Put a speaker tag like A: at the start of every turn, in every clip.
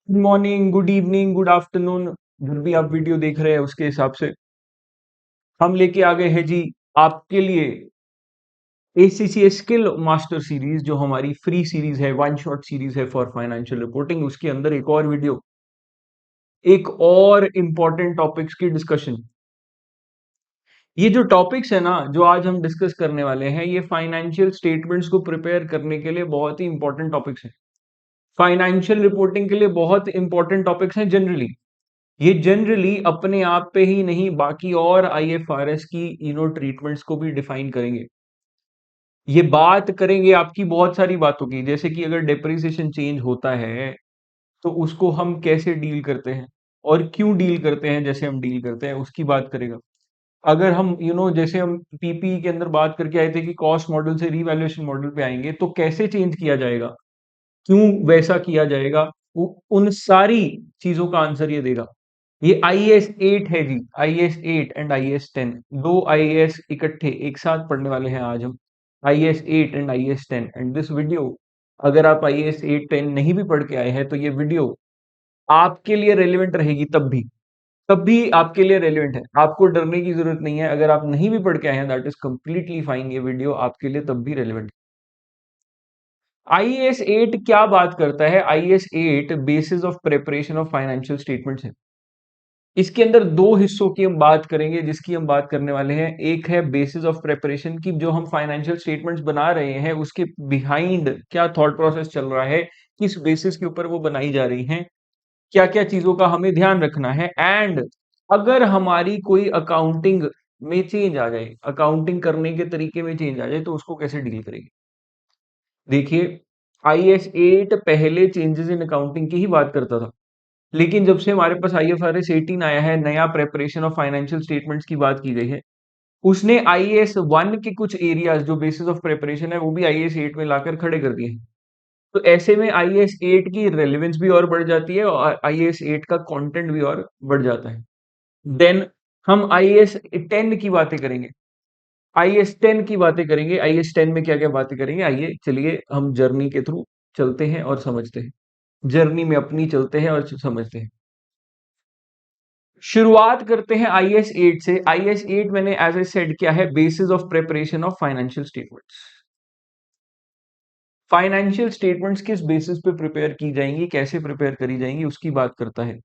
A: Good morning, good evening, good afternoon. जब भी आप वीडियो देख रहे हैं उसके हिसाब से हम लेके आ गए हैं जी आपके लिए एसीसी स्किल मास्टर सीरीज, जो हमारी फ्री सीरीज है, वन शॉट सीरीज है फॉर फाइनेंशियल रिपोर्टिंग। उसके अंदर एक और वीडियो, एक और इंपॉर्टेंट टॉपिक्स की डिस्कशन। ये जो टॉपिक्स है ना, जो आज हम डिस्कस करने वाले हैं, ये फाइनेंशियल स्टेटमेंट्स को प्रिपेयर करने के लिए बहुत ही इंपॉर्टेंट टॉपिक्स हैं। फाइनेंशियल रिपोर्टिंग के लिए बहुत इंपॉर्टेंट टॉपिक्स हैं जनरली। ये जनरली अपने आप पे ही नहीं, बाकी और आईएफआरएस की ट्रीटमेंट्स को भी डिफाइन करेंगे। ये बात करेंगे आपकी बहुत सारी बातों की, जैसे कि अगर डेप्रिसिएशन चेंज होता है तो उसको हम कैसे डील करते हैं और क्यों डील करते हैं, जैसे हम डील करते हैं उसकी बात करेगा। अगर हम जैसे हम पीपी के अंदर बात करके आए थे कि कॉस्ट मॉडल से रीवैल्यूएशन मॉडल पे आएंगे, तो कैसे चेंज किया जाएगा, क्यों वैसा किया जाएगा, उन सारी चीजों का आंसर ये देगा। ये IAS 8 है जी, IAS 8 एंड IAS 10, दो IAS इकट्ठे एक साथ पढ़ने वाले हैं आज हम। IAS 8 and IAS 10 and this video, अगर आप IAS 8 10 नहीं भी पढ़ के आए हैं तो ये वीडियो आपके लिए रेलिवेंट रहेगी। तब भी आपके लिए रेलिवेंट है, आपको डरने की जरूरत नहीं है। अगर आप नहीं भी पढ़ के आए हैं, दैट इज कंप्लीटली फाइन, ये वीडियो आपके लिए तब भी रेलिवेंट है। IAS 8 क्या बात करता है? IAS 8 basis of preparation of financial statements है। इसके अंदर दो हिस्सों की हम बात करेंगे, जिसकी हम बात करने वाले हैं। एक है बेसिस ऑफ प्रिपरेशन की, जो हम फाइनेंशियल स्टेटमेंट्स बना रहे हैं उसके बिहाइंड क्या थॉट प्रोसेस चल रहा है, किस बेसिस के ऊपर वो बनाई जा रही हैं, क्या क्या चीजों का हमें ध्यान रखना है। एंड अगर हमारी कोई अकाउंटिंग में चेंज आ जाए, अकाउंटिंग करने के तरीके में चेंज आ जाए, तो उसको कैसे डील करेंगे। देखिए, IAS 8 पहले चेंजेस इन अकाउंटिंग की ही बात करता था, लेकिन जब से हमारे पास IFRS 18 आया है, नया प्रेपरेशन ऑफ फाइनेंशियल स्टेटमेंट्स की बात की गई है, उसने IAS 1 के कुछ एरियाज जो बेसिस ऑफ प्रेपरेशन है वो भी IAS 8 में लाकर खड़े कर दिए हैं। तो ऐसे में IAS 8 की रेलेवेंस भी और बढ़ जाती है और IAS 8 का कंटेंट भी और बढ़ जाता है। देन हम IAS 10 की बातें करेंगे। IAS 10 की बातें करेंगे। IAS 10 में क्या क्या बातें करेंगे, आइए चलिए हम जर्नी के थ्रू चलते हैं और समझते हैं। जर्नी में अपनी चलते हैं और समझते हैं। शुरुआत करते हैं IAS 8 से। IAS 8 मैंने एज ए सेड क्या है, basis of preparation of financial statements. Financial statements किस बेसिस पे प्रिपेयर की जाएंगी, कैसे प्रिपेयर करी जाएंगी, उसकी बात करता है।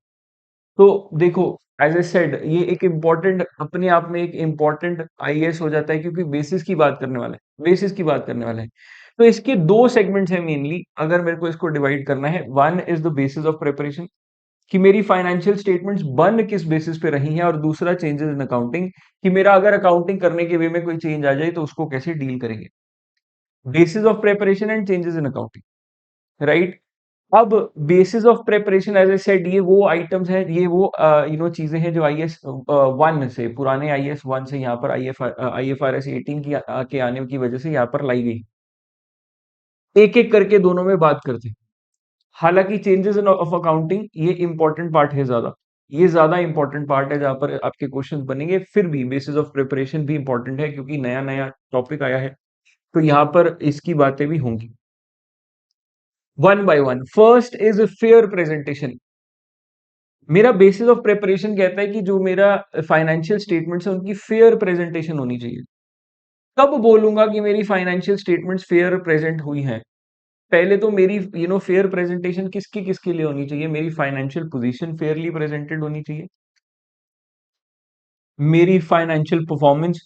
A: तो देखो, एज ए सेड ये एक इम्पॉर्टेंट, अपने आप में एक इम्पॉर्टेंट IAS हो जाता है, क्योंकि बेसिस की बात करने वाला है, बेसिस की बात करने वाला है। तो इसके दो सेगमेंट्स हैं मेनली, अगर मेरे को इसको डिवाइड करना है। One is the basis of preparation, कि मेरी फाइनेंशियल स्टेटमेंट्स बन किस बेसिस पे रही हैं, और दूसरा चेंजेस इन अकाउंटिंग, कि मेरा अगर अकाउंटिंग करने के वे में कोई चेंज आ जाए तो उसको कैसे डील करेंगे। Basis of preparation and changes in accounting, right. अब basis of preparation, as a said, ये वो आइटम्स हैं, ये वो चीजें हैं जो IAS 1 से, पुराने IAS 1 से यहाँ पर IFRS 18 के आने की वजह से यहाँ पर लाई गई। एक एक करके दोनों में बात करते हैं। हालांकि चेंजेस इन ऑफ अकाउंटिंग ये इंपॉर्टेंट पार्ट है ज्यादा, ये ज्यादा इंपॉर्टेंट पार्ट है, जहां पर आपके क्वेश्चंस बनेंगे। फिर भी बेसिस ऑफ प्रिपरेशन भी इंपॉर्टेंट है, क्योंकि नया नया टॉपिक आया है, तो यहाँ पर इसकी बातें भी होंगी। One by one, first is fair presentation. मेरा बेसिस ऑफ प्रिपरेशन कहता है कि जो मेरा फाइनेंशियल स्टेटमेंट्स है उनकी फेयर प्रेजेंटेशन होनी चाहिए। कब बोलूंगा कि मेरी फाइनेंशियल स्टेटमेंट्स फेयर प्रेजेंट हुई हैं? पहले तो मेरी फेयर प्रेजेंटेशन किसकी किसके लिए होनी चाहिए? मेरी फाइनेंशियल पोजीशन फेयरली प्रेजेंटेड होनी चाहिए, मेरी फाइनेंशियल परफॉर्मेंस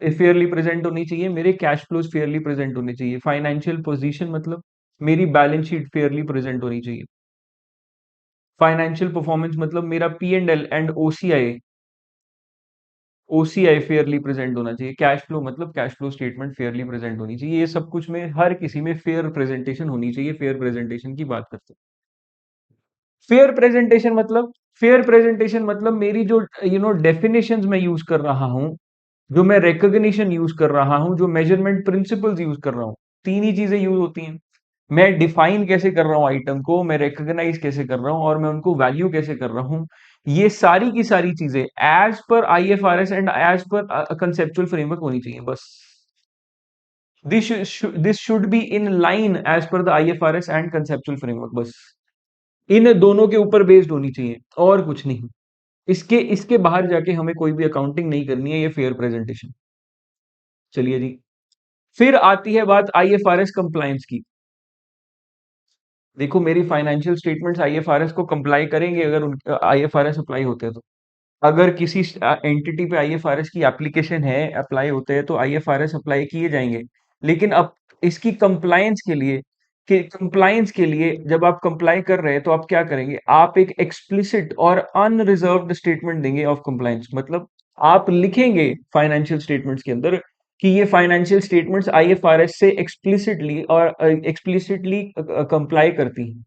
A: फेयरली प्रेजेंट होनी चाहिए, मेरे कैश फ्लोज फेयरली प्रेजेंट होने चाहिए। फाइनेंशियल पोजीशन मतलब मेरी बैलेंस शीट फेयरली प्रेजेंट होनी चाहिए। फाइनेंशियल परफॉर्मेंस मतलब मेरा P&L and OCI Fairlie present होना चाहिए। कैश फ्लो मतलब cash flow statement Fairlie present होनी चाहिए। ये सब कुछ में हर किसी में फेयर प्रेजेंटेशन होनी चाहिए। फेयर प्रेजेंटेशन की बात करते हैं। फेयर प्रेजेंटेशन मतलब, फेयर प्रेजेंटेशन मतलब मेरी जो डेफिनेशंस मैं यूज कर रहा हूं, जो मैं रिकॉग्निशन यूज कर रहा हूं, जो मेजरमेंट प्रिंसिपल्स यूज कर रहा हूं, तीन ही चीजें यूज होती हैं। मैं डिफाइन कैसे कर रहा हूं आइटम को, मैं रिकॉग्नाइज कैसे कर रहा हूं, और मैं उनको वैल्यू कैसे कर रहा हूं। ये सारी की सारी चीजें as per IFRS and as per conceptual framework होनी चाहिए, बस। This should be in line as per the IFRS and conceptual framework, बस। इन दोनों के ऊपर बेस्ड होनी चाहिए और कुछ नहीं। इसके इसके बाहर जाके हमें कोई भी अकाउंटिंग नहीं करनी है, ये फेयर प्रेजेंटेशन। चलिए जी, फिर आती है बात आईएफआरएस कंप्लायंस की। देखो मेरी फाइनेंशियल स्टेटमेंट्स आईएफआरएस को कंप्लाई करेंगे अगर उन आईएफआरएस अप्लाई होते हैं तो। अगर किसी एंटिटी पे आईएफआरएस की एप्लीकेशन है, अप्लाई होते हैं तो आईएफआरएस अप्लाई किए जाएंगे। लेकिन अब इसकी कंप्लायंस के लिए जब आप कंप्लाई कर रहे हैं तो आप क्या करेंगे, आप एक एक्सप्लिसिट और अनरिजर्व्ड स्टेटमेंट देंगे ऑफ कंप्लायंस। मतलब आप लिखेंगे फाइनेंशियल स्टेटमेंट्स के अंदर कि ये फाइनेंशियल स्टेटमेंट्स आईएफआरएस से एक्सप्लिसिटली कंप्लाई करती हैं।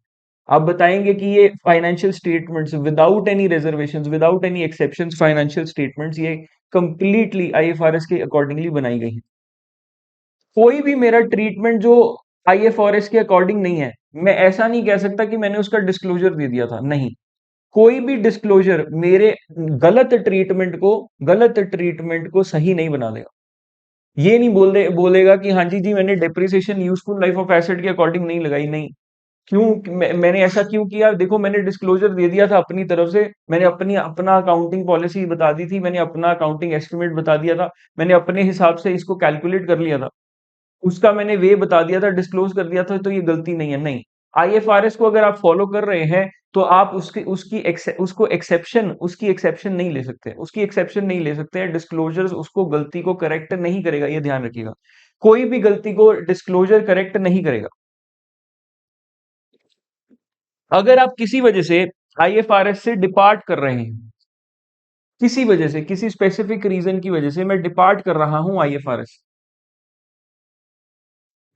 A: आप बताएंगे कि ये financial statements without any reservations, without any exceptions, financial statements ये कंप्लीटली आईएफआरएस के अकॉर्डिंगली बनाई गई हैं। कोई भी मेरा ट्रीटमेंट जो आईएफआरएस के अकॉर्डिंग नहीं है, मैं ऐसा नहीं कह सकता कि मैंने उसका डिस्क्लोजर दे दिया था, नहीं। कोई भी डिस्क्लोजर मेरे गलत ट्रीटमेंट को सही नहीं बना देगा। ये नहीं बोलेगा कि हाँ जी जी मैंने depreciation useful life of asset के अकॉर्डिंग नहीं लगाई, नहीं। मैंने ऐसा क्यों किया, देखो मैंने डिस्क्लोजर दे दिया था अपनी तरफ से, मैंने अपना अकाउंटिंग पॉलिसी बता दी थी, मैंने अपना अकाउंटिंग एस्टिमेट बता दिया था, मैंने अपने हिसाब से इसको कैलकुलेट कर लिया था, उसका मैंने वे बता दिया था, डिस्क्लोज कर दिया था, तो ये गलती नहीं है, नहीं। आईएफआरएस को अगर आप फॉलो कर रहे हैं तो आप उसकी एक्सेप्शन नहीं ले सकते, उसकी एक्सेप्शन नहीं ले सकते। डिस्क्लोजर उसको गलती को करेक्ट नहीं करेगा, ये ध्यान रखिएगा। कोई भी गलती को डिस्क्लोजर करेक्ट नहीं करेगा। अगर आप किसी वजह से आईएफआरएस से डिपार्ट कर रहे हैं, किसी वजह से, किसी स्पेसिफिक रीजन की वजह से मैं डिपार्ट कर रहा हूं आईएफआरएस,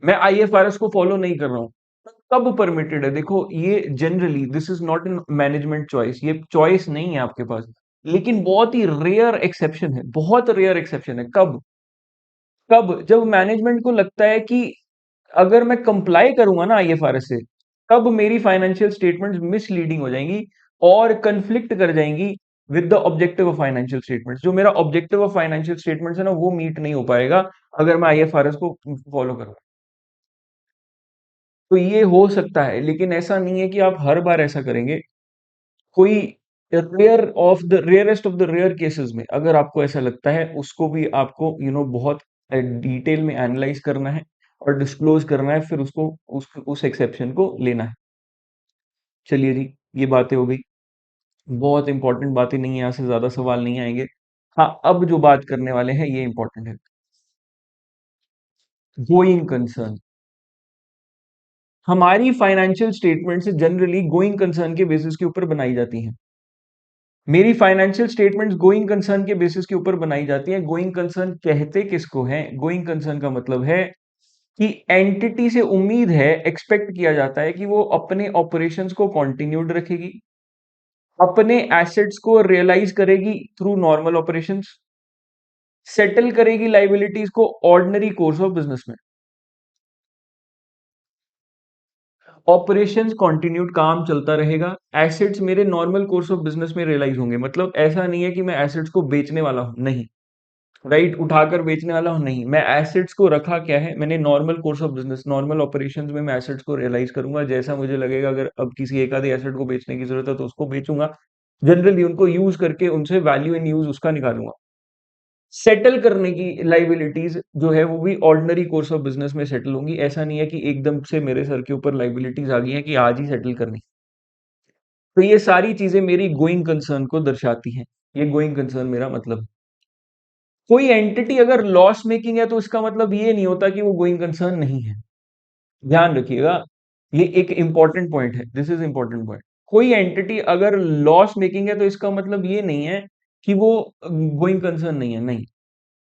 A: मैं आईएफआरएस को फॉलो नहीं कर रहा हूं, कब परमिटेड है? देखो ये generally this is not an management choice, ये चॉइस नहीं है आपके पास, लेकिन बहुत ही रेयर एक्सेप्शन है, बहुत रेयर एक्सेप्शन है। कब? कब जब मैनेजमेंट को लगता है कि अगर मैं कंप्लाई करूंगा ना आईएफआरएस से, तब मेरी फाइनेंशियल स्टेटमेंट्स मिसलीडिंग हो जाएंगी और कंफ्लिक्ट कर जाएंगी with the objective of financial statements. जो मेरा ऑब्जेक्टिव ऑफ फाइनेंशियल स्टेटमेंट्स है ना, वो मीट नहीं हो पाएगा अगर मैं आईएफआरएस को फॉलो करूँ। तो ये हो सकता है, लेकिन ऐसा नहीं है कि आप हर बार ऐसा करेंगे। कोई rarest of the rare cases में अगर आपको ऐसा लगता है, उसको भी आपको बहुत डिटेल में एनालाइज करना है और डिस्क्लोज करना है, फिर उसको उस एक्सेप्शन को लेना है। चलिए जी, ये बातें हो गई, बहुत इंपॉर्टेंट बातें नहीं है, यहाँ से ज्यादा सवाल नहीं आएंगे। हाँ, अब जो बात करने वाले हैं ये इंपॉर्टेंट है। गोइंग कंसर्न, हमारी फाइनेंशियल स्टेटमेंट से जनरली गोइंग कंसर्न के बेसिस के ऊपर बनाई जाती हैं। मेरी फाइनेंशियल स्टेटमेंट्स गोइंग कंसर्न के बेसिस के ऊपर बनाई जाती हैं। गोइंग कंसर्न कहते किसको हैं? गोइंग कंसर्न का मतलब है कि एंटिटी से उम्मीद है, एक्सपेक्ट किया जाता है कि वो अपने ऑपरेशंस को कंटिन्यूड रखेगी, अपने एसेट्स को रियलाइज करेगी थ्रू नॉर्मल ऑपरेशंस, सेटल करेगी लाइबिलिटीज को ऑर्डिनरी कोर्स ऑफ बिजनेस में। ऑपरेशंस कंटिन्यूड, काम चलता रहेगा, एसेट्स मेरे नॉर्मल कोर्स ऑफ बिजनेस में रियलाइज होंगे। मतलब ऐसा नहीं है कि मैं एसेट्स को बेचने वाला हूं, नहीं। राइट, उठाकर बेचने वाला हूं, नहीं। मैं एसेट्स को रखा क्या है, मैंने normal course of business, normal operations में मैं एसेट्स को रियलाइज करूंगा जैसा मुझे लगेगा। अगर अब किसी एक आधे एसेट को बेचने की जरूरत है तो उसको बेचूंगा, जनरली उनको यूज करके उनसे वैल्यू इन यूज उसका निकालूंगा। सेटल करने की लाइबिलिटीज जो है वो भी ऑर्डिनरी कोर्स ऑफ बिजनेस में सेटल होंगी। ऐसा नहीं है कि एकदम से मेरे सर के ऊपर लाइबिलिटीज आ गई हैं कि आज ही सेटल करनी। तो ये सारी चीजें मेरी गोइंग कंसर्न को दर्शाती हैं। ये गोइंग कंसर्न मेरा मतलब है। कोई एंटिटी अगर लॉस मेकिंग है तो इसका मतलब ये नहीं होता कि वो गोइंग कंसर्न नहीं है। ध्यान रखिएगा, ये एक इंपॉर्टेंट पॉइंट है, दिस इज इंपॉर्टेंट पॉइंट। कोई एंटिटी अगर लॉस मेकिंग है तो इसका मतलब ये नहीं है कि वो गोइंग कंसर्न नहीं है, नहीं।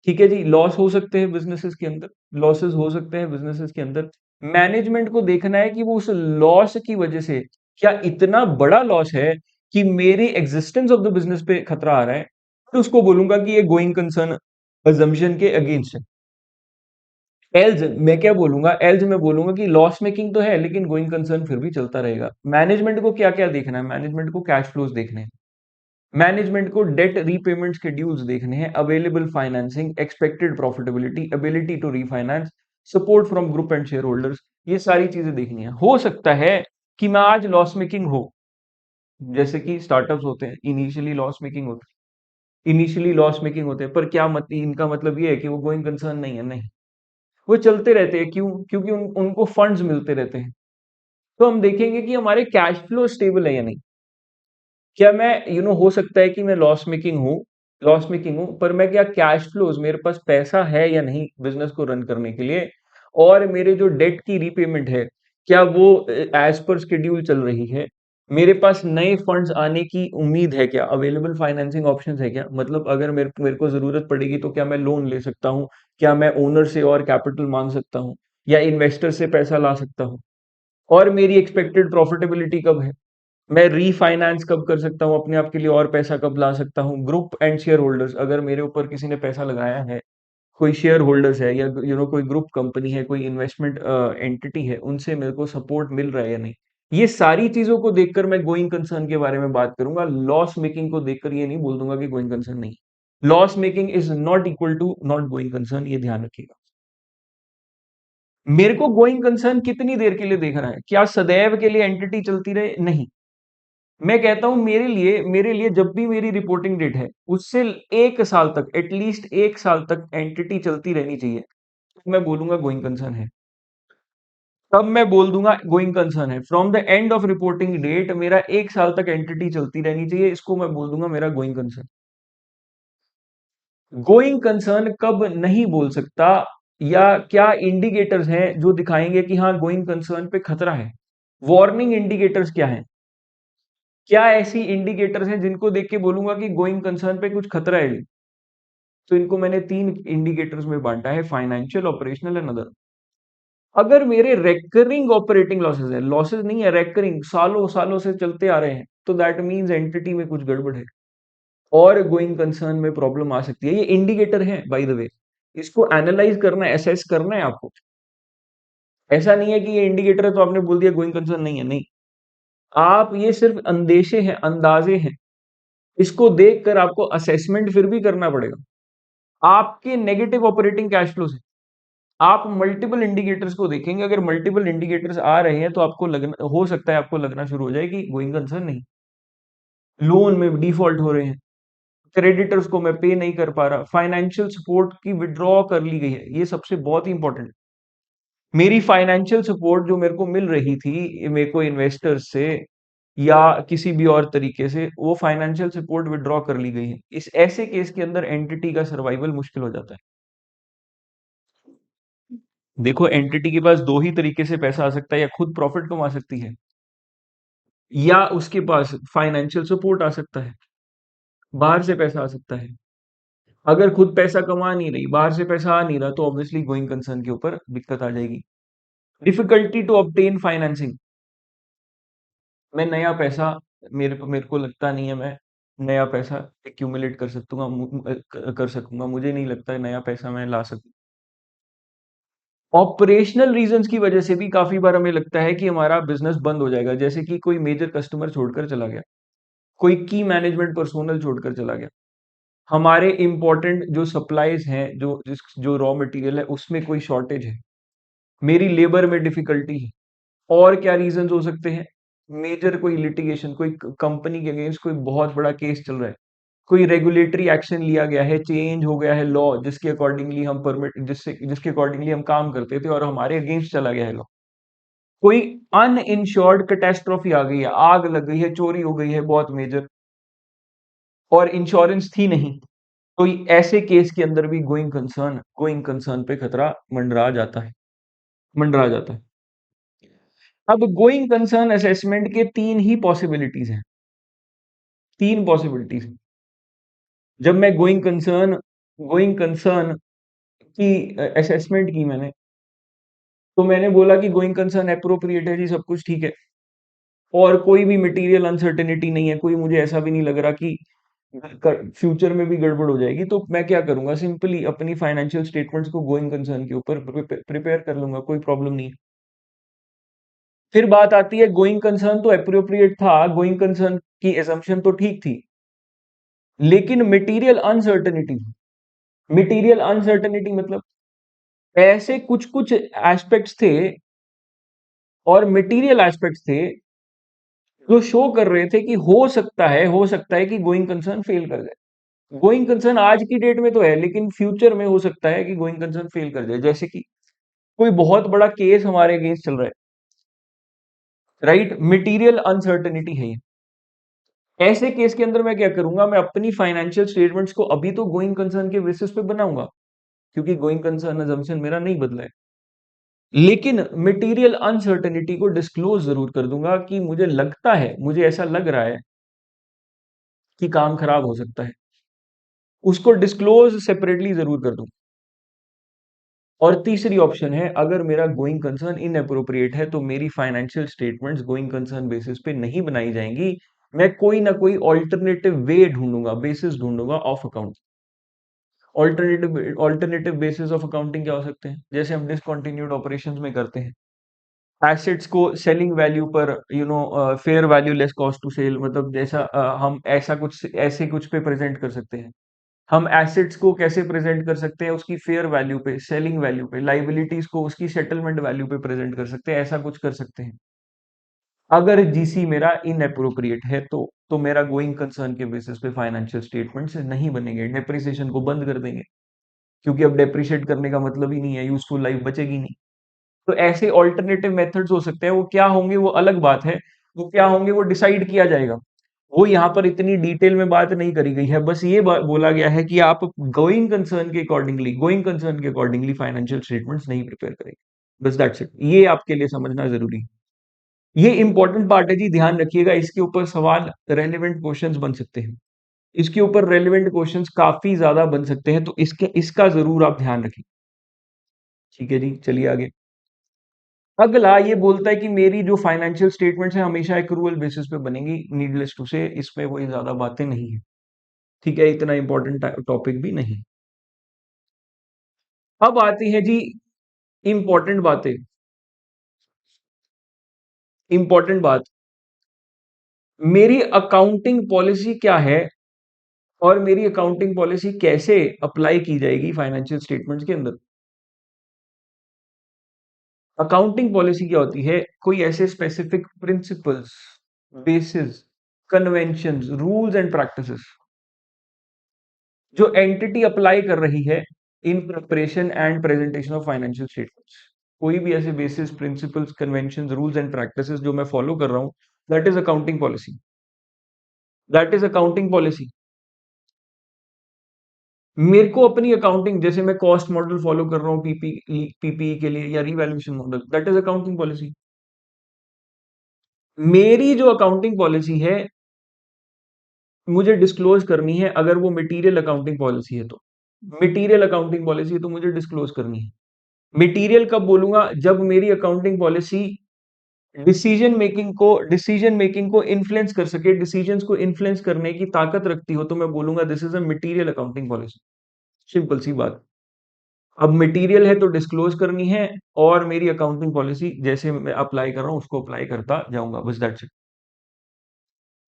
A: ठीक है जी, लॉस हो सकते हैं बिजनेसेस के अंदर, लॉसेस हो सकते हैं बिजनेसेस के अंदर। मैनेजमेंट को देखना है कि वो उस लॉस की वजह से क्या इतना बड़ा लॉस है कि मेरी एग्जिस्टेंस ऑफ द बिजनेस पे खतरा आ रहा है, तो उसको बोलूंगा कि ये गोइंग कंसर्न अजम्पशन के अगेंस्ट है। एल्ज मैं क्या बोलूंगा, एल्ज मैं बोलूंगा कि लॉस मेकिंग तो है लेकिन गोइंग कंसर्न फिर भी चलता रहेगा। मैनेजमेंट को क्या क्या देखना है? मैनेजमेंट को कैश फ्लोज देखने हैं, मैनेजमेंट को डेट रीपेमेंट शेड्यूल्स देखने हैं, available financing, expected profitability, ability to refinance, support from group and shareholders, ये सारी चीजें देखनी है। हो सकता है कि मैं आज लॉस मेकिंग हो, जैसे कि स्टार्टअप्स होते हैं, इनिशियली लॉस मेकिंग होते हैं, पर क्या मत इनका मतलब ये है कि वो गोइंग कंसर्न नहीं है? नहीं, वो चलते रहते हैं। क्यों? क्योंकि उनको फंड्स मिलते रहते हैं। तो हम देखेंगे कि हमारे कैश फ्लो स्टेबल है या नहीं। क्या मैं हो सकता है कि मैं लॉस मेकिंग हूँ, पर मैं क्या कैश फ्लोज, मेरे पास पैसा है या नहीं बिजनेस को रन करने के लिए, और मेरे जो डेट की रीपेमेंट है, क्या वो एज पर शेड्यूल चल रही है? मेरे पास नए फंड्स आने की उम्मीद है क्या? अवेलेबल फाइनेंसिंग ऑप्शंस है क्या? मतलब अगर मेरे को जरूरत पड़ेगी तो क्या मैं लोन ले सकता हूँ? क्या मैं ओनर से और कैपिटल मांग सकता हूँ, या इन्वेस्टर से पैसा ला सकता हूँ? और मेरी एक्सपेक्टेड प्रॉफिटेबिलिटी कब है? मैं रीफाइनेंस कब कर सकता हूँ अपने आप के लिए, और पैसा कब ला सकता हूँ? ग्रुप एंड शेयर होल्डर्स, अगर मेरे ऊपर किसी ने पैसा लगाया है, कोई शेयर होल्डर्स है, या कोई ग्रुप कंपनी है, कोई इन्वेस्टमेंट एंटिटी है, उनसे मेरे को सपोर्ट मिल रहा है या नहीं? ये सारी चीजों को देखकर मैं गोइंग कंसर्न के बारे में बात करूंगा। लॉस मेकिंग को देखकर ये नहीं बोल दूंगा कि गोइंग कंसर्न नहीं। Loss making is not equal to not going concern, ये ध्यान रखिएगा। मेरे को गोइंग कंसर्न कितनी देर के लिए देख रहा है? क्या सदैव के लिए एंटिटी चलती रहे? नहीं। मैं कहता हूं मेरे लिए जब भी मेरी रिपोर्टिंग डेट है, उससे 1 साल तक, एटलीस्ट 1 साल तक एंटिटी चलती रहनी चाहिए, तो मैं बोलूंगा गोइंग कंसर्न है। तब मैं बोल दूंगा गोइंग कंसर्न है। From the end of reporting date मेरा 1 साल तक एंटिटी चलती रहनी चाहिए, इसको मैं बोल दूंगा मेरा गोइंग कंसर्न। गोइंग कंसर्न कब नहीं बोल सकता, या क्या इंडिकेटर्स हैं जो दिखाएंगे कि हाँ गोइंग कंसर्न पे खतरा है? वार्निंग इंडिकेटर्स क्या है? क्या ऐसी इंडिकेटर्स हैं जिनको देख के बोलूंगा कि गोइंग कंसर्न पे कुछ खतरा है? तो इनको मैंने 3 इंडिकेटर्स में बांटा है, फाइनेंशियल, ऑपरेशनल एंड अदर। अगर मेरे रेकरिंग ऑपरेटिंग लॉसेस है, लॉसेस नहीं है, रेकरिंग सालों सालों से चलते आ रहे हैं, तो दैट मीन्स एंटिटी में कुछ गड़बड़ है, और गोइंग कंसर्न में प्रॉब्लम आ सकती है। ये इंडिकेटर है बाय द वे, इसको एनालाइज करना है, एसेस करना है आपको। ऐसा नहीं है कि ये इंडिकेटर है तो आपने बोल दिया गोइंग कंसर्न नहीं है, नहीं। आप ये सिर्फ अंदेशे हैं, अंदाजे हैं, इसको देखकर आपको असेसमेंट फिर भी करना पड़ेगा। आपके नेगेटिव ऑपरेटिंग कैश फ्लो से आप मल्टीपल इंडिकेटर्स को देखेंगे, अगर मल्टीपल इंडिकेटर्स आ रहे हैं तो आपको लगना, हो सकता है आपको लगना शुरू हो जाए कि गोइंग कंसर्न नहीं। लोन में डिफॉल्ट हो रहे हैं, क्रेडिटर्स को मैं पे नहीं कर पा रहा, फाइनेंशियल सपोर्ट की विड्रॉ कर ली गई है, ये सबसे बहुत ही इंपॉर्टेंट। मेरी फाइनेंशियल सपोर्ट जो मेरे को मिल रही थी, मेरे को इन्वेस्टर्स से या किसी भी और तरीके से, वो फाइनेंशियल सपोर्ट विड्रॉ कर ली गई है। इस ऐसे केस के अंदर एंटिटी का सर्वाइवल मुश्किल हो जाता है। देखो, एंटिटी के पास दो ही तरीके से पैसा आ सकता है, या खुद प्रॉफिट कमा सकती है, या उसके पास फाइनेंशियल सपोर्ट आ सकता है, बाहर से पैसा आ सकता है। अगर खुद पैसा कमा नहीं रही, बाहर से पैसा आ नहीं रहा, तो ऑब्वियसली गोइंग कंसर्न के ऊपर दिक्कत आ जाएगी। डिफिकल्टी टू ऑब्टेन फाइनेंसिंग, मैं नया पैसा, मेरे को लगता नहीं है मैं नया पैसा एक्यूमुलेट कर सकूंगा, मुझे नहीं लगता है नया पैसा मैं ला सकूं। ऑपरेशनल रीजंस की वजह से भी काफी बार हमें लगता है कि हमारा बिजनेस बंद हो जाएगा, जैसे कि कोई मेजर कस्टमर छोड़कर चला गया, कोई की मैनेजमेंट पर्सोनल छोड़कर चला गया, हमारे इंपॉर्टेंट जो सप्लाईज हैं, जो रॉ मटेरियल है उसमें कोई शॉर्टेज है, मेरी लेबर में डिफिकल्टी है। और क्या रीजंस हो सकते हैं? मेजर कोई लिटिगेशन, कोई कंपनी के अगेंस्ट कोई बहुत बड़ा केस चल रहा है, कोई रेगुलेटरी एक्शन लिया गया है, चेंज हो गया है लॉ, जिसके अकॉर्डिंगली हम काम करते थे और हमारे अगेंस्ट चला गया है लॉ। कोई अनइंश्योर्ड कैटेस्ट्रॉफी आ गई है, आग लग गई है, चोरी हो गई है बहुत मेजर, और इंश्योरेंस थी नहीं, तो ऐसे केस के अंदर भी गोइंग कंसर्न पे खतरा मंडरा जाता है। अब गोइंग कंसर्न असेसमेंट के 3 पॉसिबिलिटीज हैं। जब मैं गोइंग कंसर्न की असेसमेंट की मैंने, तो मैंने बोला कि गोइंग कंसर्न अप्रोप्रिएट है जी, सब कुछ ठीक है, और कोई भी मटेरियल अनसर्टेनिटी नहीं है, कोई मुझे ऐसा भी नहीं लग रहा कि फ्यूचर में भी गड़बड़ हो जाएगी, तो मैं क्या करूंगा, सिंपली अपनी फाइनेंशियल स्टेटमेंट्स को गोइंग कंसर्न के ऊपर प्रिपेयर कर लूंगा, कोई प्रॉब्लम नहीं है। फिर बात आती है, गोइंग कंसर्न तो अप्रोप्रिएट था, गोइंग कंसर्न की एजम्पशन तो ठीक थी, लेकिन मटेरियल अनसर्टेनिटी मतलब ऐसे कुछ कुछ एस्पेक्ट्स थे, और मटेरियल एस्पेक्ट्स थे जो शो कर रहे थे कि हो सकता है कि गोइंग कंसर्न फेल कर जाए। गोइंग कंसर्न आज की डेट में तो है, लेकिन फ्यूचर में हो सकता है कि गोइंग कंसर्न फेल कर जाए। जैसे कि कोई बहुत बड़ा केस हमारे अगेंस्ट चल रहा है, राइट? मटेरियल अनसर्टेनिटी है ये। ऐसे केस के अंदर मैं क्या करूंगा, मैं अपनी फाइनेंशियल स्टेटमेंट्स को अभी तो गोइंग कंसर्न के बेसिस पे बनाऊंगा, क्योंकि गोइंग कंसर्न अजम्पशन मेरा नहीं बदला है। लेकिन मटेरियल अनसर्टेनिटी को डिस्क्लोज जरूर कर दूंगा कि मुझे लगता है, मुझे ऐसा लग रहा है कि काम खराब हो सकता है। उसको डिस्क्लोज सेपरेटली जरूर कर दूं। और तीसरी ऑप्शन है, अगर मेरा गोइंग कंसर्न इनअप्रोप्रिएट है तो मेरी financial statements going concern basis पे नहीं बनाई जाएंगी। मैं कोई ना कोई ऑल्टरनेटिव वे ढूंढूंगा, बेसिस ढूंढूंगा of account. Alternative basis of accounting क्या हो सकते हैं? जैसे हम डिसकंटिन्यूड ऑपरेशंस में करते हैं, एसेट्स को सेलिंग वैल्यू पर, fair value less cost to sell, मतलब जैसा हम ऐसे कुछ पे प्रेजेंट कर सकते हैं। हम एसेट्स को कैसे प्रेजेंट कर सकते हैं? उसकी फेयर वैल्यू पे, सेलिंग वैल्यू पे। लाइबिलिटीज को उसकी सेटलमेंट वैल्यू पे प्रेजेंट कर सकते हैं, ऐसा कुछ कर सकते हैं। अगर जीसी मेरा इनअप्रोप्रिएट है तो मेरा गोइंग कंसर्न के बेसिस पे फाइनेंशियल स्टेटमेंट्स नहीं बनेंगे, डेप्रिसिएशन को बंद कर देंगे, क्योंकि अब डेप्रिशिएट करने का मतलब ही नहीं है, यूजफुल लाइफ बचेगी नहीं। तो ऐसे ऑल्टरनेटिव मेथड्स हो सकते हैं, वो क्या होंगे वो अलग बात है। वो क्या होंगे वो डिसाइड किया जाएगा। वो यहाँ पर इतनी डिटेल में बात नहीं करी गई है, बस ये बोला गया है कि आप गोइंग कंसर्न के अकॉर्डिंगली फाइनेंशियल स्टेटमेंट्स नहीं प्रिपेयर करेंगे। बस दैट्स इट, ये आपके लिए समझना जरूरी है। ये इंपॉर्टेंट पार्ट है जी, ध्यान रखिएगा। इसके ऊपर सवाल, रेलेवेंट क्वेश्चंस बन सकते हैं। इसके ऊपर रेलेवेंट क्वेश्चंस काफी ज्यादा बन सकते हैं, तो इसका जरूर आप ध्यान रखिए। ठीक है जी, चलिए आगे। अगला ये बोलता है कि मेरी जो फाइनेंशियल स्टेटमेंट्स है हमेशा एक्रूअल बेसिस पे बनेंगी। नीडलेस टू से इसमें कोई ज्यादा बातें नहीं है। ठीक है, इतना इंपॉर्टेंट टॉपिक भी नहीं। अब आती है जी इंपॉर्टेंट बातें। इंपॉर्टेंट बात, मेरी अकाउंटिंग पॉलिसी क्या है और मेरी अकाउंटिंग पॉलिसी कैसे अप्लाई की जाएगी फाइनेंशियल स्टेटमेंट्स के अंदर। अकाउंटिंग पॉलिसी क्या होती है? कोई ऐसे specific principles, basis, conventions, rules and practices जो एंटिटी अप्लाई कर रही है in preparation and presentation of financial statements. कोई भी ऐसे basis, principles, convention, rules and practices जो मैं फॉलो कर रहा हूं, that is accounting policy. That is accounting policy. मेरे को अपनी अकाउंटिंग, जैसे मैं कॉस्ट मॉडल फॉलो कर रहा हूँ पीपीई के लिए, या revaluation model, that is accounting policy. मेरी जो अकाउंटिंग पॉलिसी है मुझे डिस्क्लोज करनी है, अगर वो मटेरियल अकाउंटिंग पॉलिसी है तो। मटेरियल अकाउंटिंग पॉलिसी है तो मुझे डिस्क्लोज करनी है। मटेरियल कब बोलूंगा? जब मेरी अकाउंटिंग पॉलिसी डिसीजन मेकिंग को इन्फ्लुएंस कर सके, डिसीजंस को इन्फ्लुएंस करने की ताकत रखती हो, तो मैं बोलूंगा this is a material accounting policy. Simple सी बात। अब मटेरियल है तो डिस्क्लोज करनी है, और मेरी अकाउंटिंग पॉलिसी जैसे मैं अप्लाई कर रहा हूं उसको अप्लाई करता जाऊंगा, बस दैट्स इट।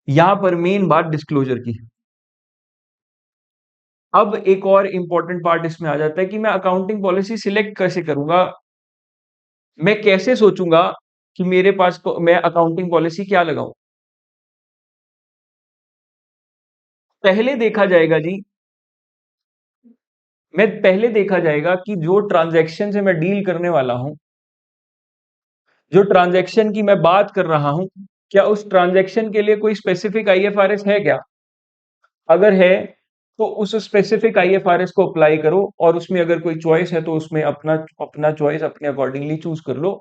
A: यहां पर मेन बात डिस्क्लोजर की है। अब एक और इंपॉर्टेंट पार्ट इसमें आ जाता है कि मैं अकाउंटिंग पॉलिसी सिलेक्ट कैसे करूंगा। मैं कैसे सोचूंगा कि मेरे पास मैं अकाउंटिंग पॉलिसी क्या लगाऊं। पहले देखा जाएगा जी, मैं पहले देखा जाएगा कि जो ट्रांजैक्शन से मैं डील करने वाला हूं, जो ट्रांजैक्शन की मैं बात कर रहा हूं, क्या उस ट्रांजैक्शन के लिए कोई स्पेसिफिक आईएफआरएस है क्या? अगर है तो उस स्पेसिफिक आईएफआरएस को अप्लाई करो, और उसमें अगर कोई चॉइस है तो उसमें अपना अपना चॉइस अपने अकॉर्डिंगली चूज कर लो।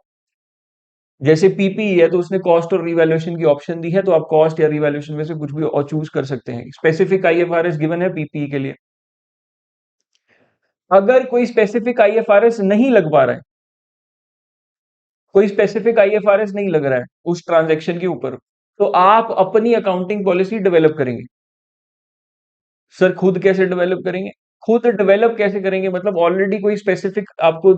A: जैसे पीपीई है तो उसने कॉस्ट और रिवैल्यूएशन की ऑप्शन दी है, तो आप कॉस्ट या रिवैल्यूएशन में से कुछ भी और चूज कर सकते हैं। स्पेसिफिक आईएफआरएस गिवन है पीपीई के लिए। अगर कोई स्पेसिफिक आईएफआरएस नहीं लग पा रहा है, कोई स्पेसिफिक आईएफआरएस नहीं लग रहा है उस ट्रांजैक्शन के ऊपर, तो आप अपनी अकाउंटिंग पॉलिसी डेवलप करेंगे। सर खुद कैसे डेवलप करेंगे? खुद डेवलप कैसे करेंगे मतलब ऑलरेडी कोई स्पेसिफिक आपको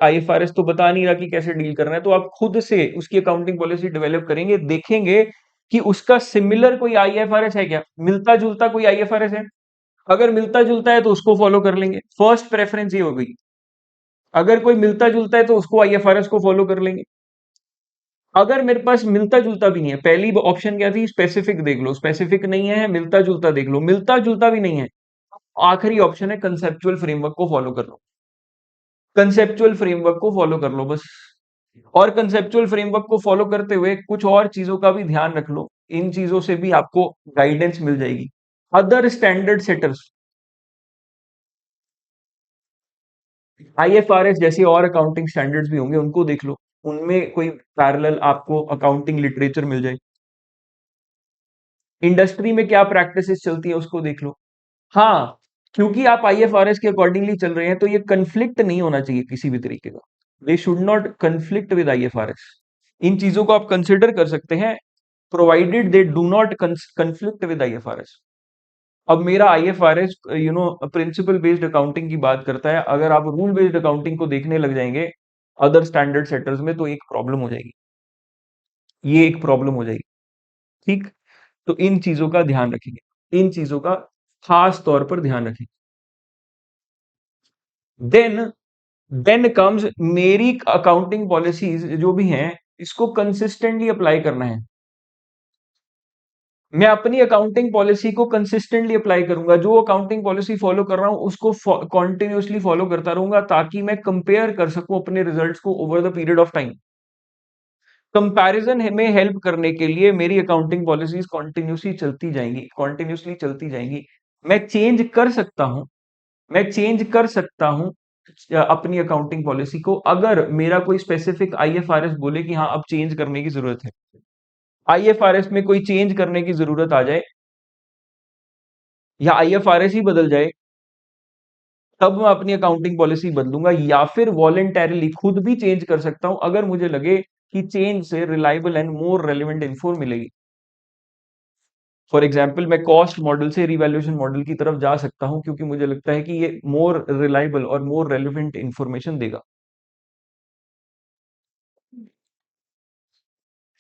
A: आईएफआरएस तो बता नहीं रहा कि कैसे डील करना है, तो आप खुद से उसकी अकाउंटिंग पॉलिसी डेवलप करेंगे। देखेंगे कि उसका सिमिलर कोई आईएफआरएस है क्या, मिलता जुलता कोई आईएफआरएस है। अगर मिलता जुलता है तो उसको फॉलो कर लेंगे, फर्स्ट प्रेफरेंस ये हो गई। अगर कोई मिलता जुलता है तो उसको आईएफआरएस को फॉलो कर लेंगे। अगर मेरे पास मिलता जुलता भी नहीं है, पहली ऑप्शन क्या थी, स्पेसिफिक देख लो, स्पेसिफिक नहीं है, मिलता जुलता देख लो, मिलता जुलता भी नहीं है, आखिरी ऑप्शन है कंसेप्चुअल फ्रेमवर्क को फॉलो कर लो, कंसेप्चुअल फ्रेमवर्क को फॉलो कर लो बस। और कंसेप्चुअल फ्रेमवर्क को फॉलो करते हुए कुछ और चीजों का भी ध्यान रख लो, इन चीजों से भी आपको गाइडेंस मिल जाएगी। अदर स्टैंडर्ड सेटर्स, आईएफआरएस जैसे और अकाउंटिंग स्टैंडर्ड्स भी होंगे, उनको देख लो, उनमें कोई पैरेलल आपको अकाउंटिंग लिटरेचर मिल जाए। इंडस्ट्री में क्या प्रैक्टिसेस चलती है उसको देख लो। हाँ, क्योंकि आप आईएफआरएस के अकॉर्डिंगली चल रहे हैं तो ये कन्फ्लिक्ट नहीं होना चाहिए किसी भी तरीके का, they should not conflict with IFRS. इन चीजों को आप कंसिडर कर सकते हैं, provided they do not conflict with IFRS. अब मेरा आईएफआरएस प्रिंसिपल बेस्ड अकाउंटिंग की बात करता है, अगर आप रूल बेस्ड अकाउंटिंग को देखने लग जाएंगे अदर स्टैंडर्ड सेटर्स में, तो एक प्रॉब्लम हो जाएगी, ये एक प्रॉब्लम हो जाएगी। ठीक, तो इन चीजों का ध्यान रखेंगे, इन चीजों का खास तौर पर ध्यान रखेंगे। देन देन कम्स मेरी अकाउंटिंग पॉलिसीज जो भी हैं, इसको कंसिस्टेंटली अप्लाई करना है। मैं अपनी अकाउंटिंग पॉलिसी को कंसिस्टेंटली अप्लाई करूंगा, जो अकाउंटिंग पॉलिसी फॉलो कर रहा हूं उसको कॉन्टिन्यूसली फॉलो करता रहूंगा, ताकि मैं कंपेयर कर सकूं अपने रिजल्ट्स को over the period of time. Comparison में हेल्प करने के लिए मेरी अकाउंटिंग पॉलिसीज कॉन्टिन्यूसली चलती जाएंगी। मैं चेंज कर सकता हूं, मैं चेंज कर सकता हूं अपनी अकाउंटिंग पॉलिसी को, अगर मेरा कोई स्पेसिफिक आईएफआरएस बोले कि हाँ अब चेंज करने की जरूरत है, आईएफआरएस में कोई चेंज करने की जरूरत आ जाए या आईएफआरएस ही बदल जाए, तब मैं अपनी अकाउंटिंग पॉलिसी बदलूंगा, या फिर वॉलेंटैरिली खुद भी चेंज कर सकता हूं अगर मुझे लगे कि चेंज से reliable and more relevant info मिलेगी। फॉर एग्जाम्पल मैं कॉस्ट मॉडल से रिवैल्यूएशन मॉडल की तरफ जा सकता हूं, क्योंकि मुझे लगता है कि ये मोर रिलायबल और मोर रेलिवेंट इंफॉर्मेशन देगा।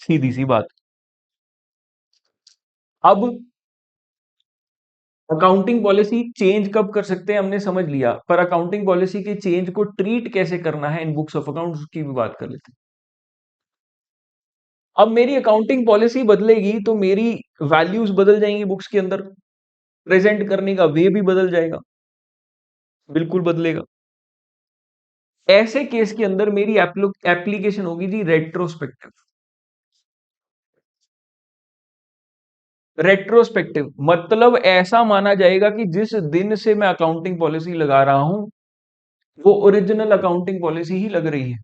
A: सीधी सी बात। अब अकाउंटिंग पॉलिसी चेंज कब कर सकते हैं हमने समझ लिया, पर अकाउंटिंग पॉलिसी के चेंज को ट्रीट कैसे करना है इन बुक्स ऑफ अकाउंट्स की भी बात कर लेते हैं। अब मेरी अकाउंटिंग पॉलिसी बदलेगी तो मेरी वैल्यूज बदल जाएंगी, बुक्स के अंदर प्रेजेंट करने का वे भी बदल जाएगा, बिल्कुल बदलेगा। ऐसे केस के अंदर मेरी एप्लीकेशन होगी जी रेट्रोस्पेक्टिव। रेट्रोस्पेक्टिव मतलब ऐसा माना जाएगा कि जिस दिन से मैं अकाउंटिंग पॉलिसी लगा रहा हूं, वो ओरिजिनल अकाउंटिंग पॉलिसी ही लग रही है।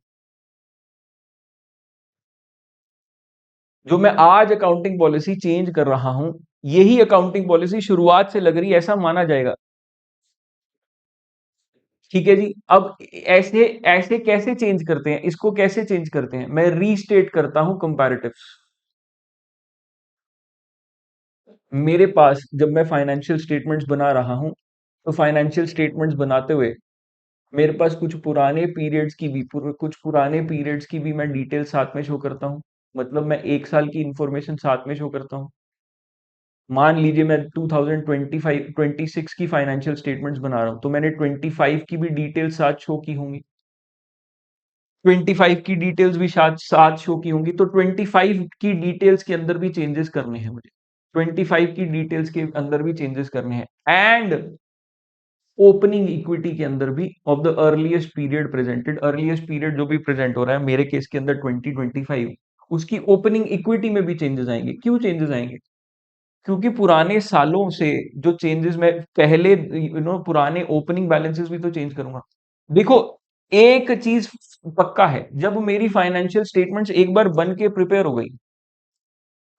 A: जो मैं आज अकाउंटिंग पॉलिसी चेंज कर रहा हूं, यही अकाउंटिंग पॉलिसी शुरुआत से लग रही है, ऐसा माना जाएगा। ठीक है जी। अब ऐसे ऐसे कैसे चेंज करते हैं, इसको कैसे चेंज करते हैं, मैं रीस्टेट करता हूं कंपैरेटिव्स। मेरे पास जब मैं फाइनेंशियल स्टेटमेंट्स बना रहा हूं, तो फाइनेंशियल स्टेटमेंट्स बनाते हुए मेरे पास कुछ पुराने पीरियड्स की भी मैं डिटेल साथ में शो करता हूँ। मतलब मैं 1 साल की इंफॉर्मेशन साथ में शो करता हूँ। मान लीजिए मैं 2025 26 की फाइनेंशियल स्टेटमेंट्स बना रहा हूँ, तो मैंने 25 की भी डिटेल साथ शो की होंगी, 25 की डिटेल्स भी साथ साथ शो की होंगी, तो 25 की डिटेल्स के अंदर भी चेंजेस करने हैं मुझे, 25 की डिटेल्स के अंदर भी चेंजेस करने हैं, एंड ओपनिंग इक्विटी के अंदर भी of the earliest period presented, earliest period जो भी प्रेजेंट हो रहा है मेरे केस के अंदर 2025, उसकी ओपनिंग इक्विटी में भी चेंजेस आएंगे। क्यों चेंजेस आएंगे? क्योंकि पुराने सालों से जो चेंजेस मैं पहले पुराने ओपनिंग बैलेंसेस भी तो चेंज करूंगा। देखो, एक चीज पक्का है, जब मेरी फाइनेंशियल स्टेटमेंट्स एक बार बन के प्रिपेयर हो गई,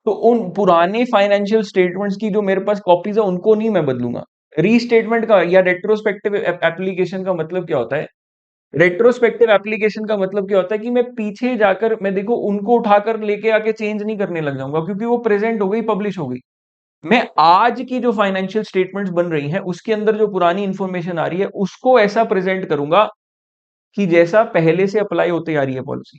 A: तो उन पुराने फाइनेंशियल स्टेटमेंट्स की जो मेरे पास कॉपीज है उनको नहीं मैं बदलूंगा। रीस्टेटमेंट का या रेट्रोस्पेक्टिव एप्लीकेशन का मतलब क्या होता है? रेट्रोस्पेक्टिव एप्लीकेशन का मतलब क्या होता है कि मैं पीछे जाकर मैं देखो उनको उठाकर लेके आके चेंज नहीं करने लग जाऊंगा, क्योंकि वो प्रेजेंट हो गई, पब्लिश हो गई। मैं आज की जो फाइनेंशियल स्टेटमेंट्स बन रही हैं उसके अंदर जो पुरानी इंफॉर्मेशन आ रही है उसको ऐसा प्रेजेंट करूंगा कि जैसा पहले से अप्लाई होते आ रही है पॉलिसी।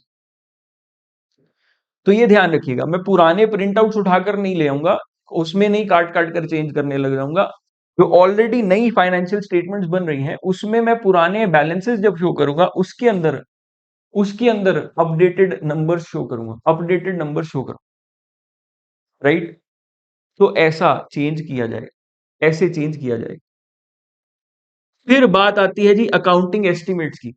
A: तो ये ध्यान रखिएगा, मैं पुराने प्रिंट आउट्स उठाकर नहीं ले आऊंगा, उसमें नहीं काट काट कर चेंज करने लग जाऊंगा। जो ऑलरेडी नई फाइनेंशियल स्टेटमेंट्स बन रही हैं उसमें मैं पुराने बैलेंसेस जब शो करूंगा उसके अंदर उसके अंदर अपडेटेड नंबर शो करूंगा, अपडेटेड नंबर शो करूंगा, राइट? तो ऐसा चेंज किया जाए, ऐसे चेंज किया जाए। फिर बात आती है जी अकाउंटिंग एस्टिमेट्स की।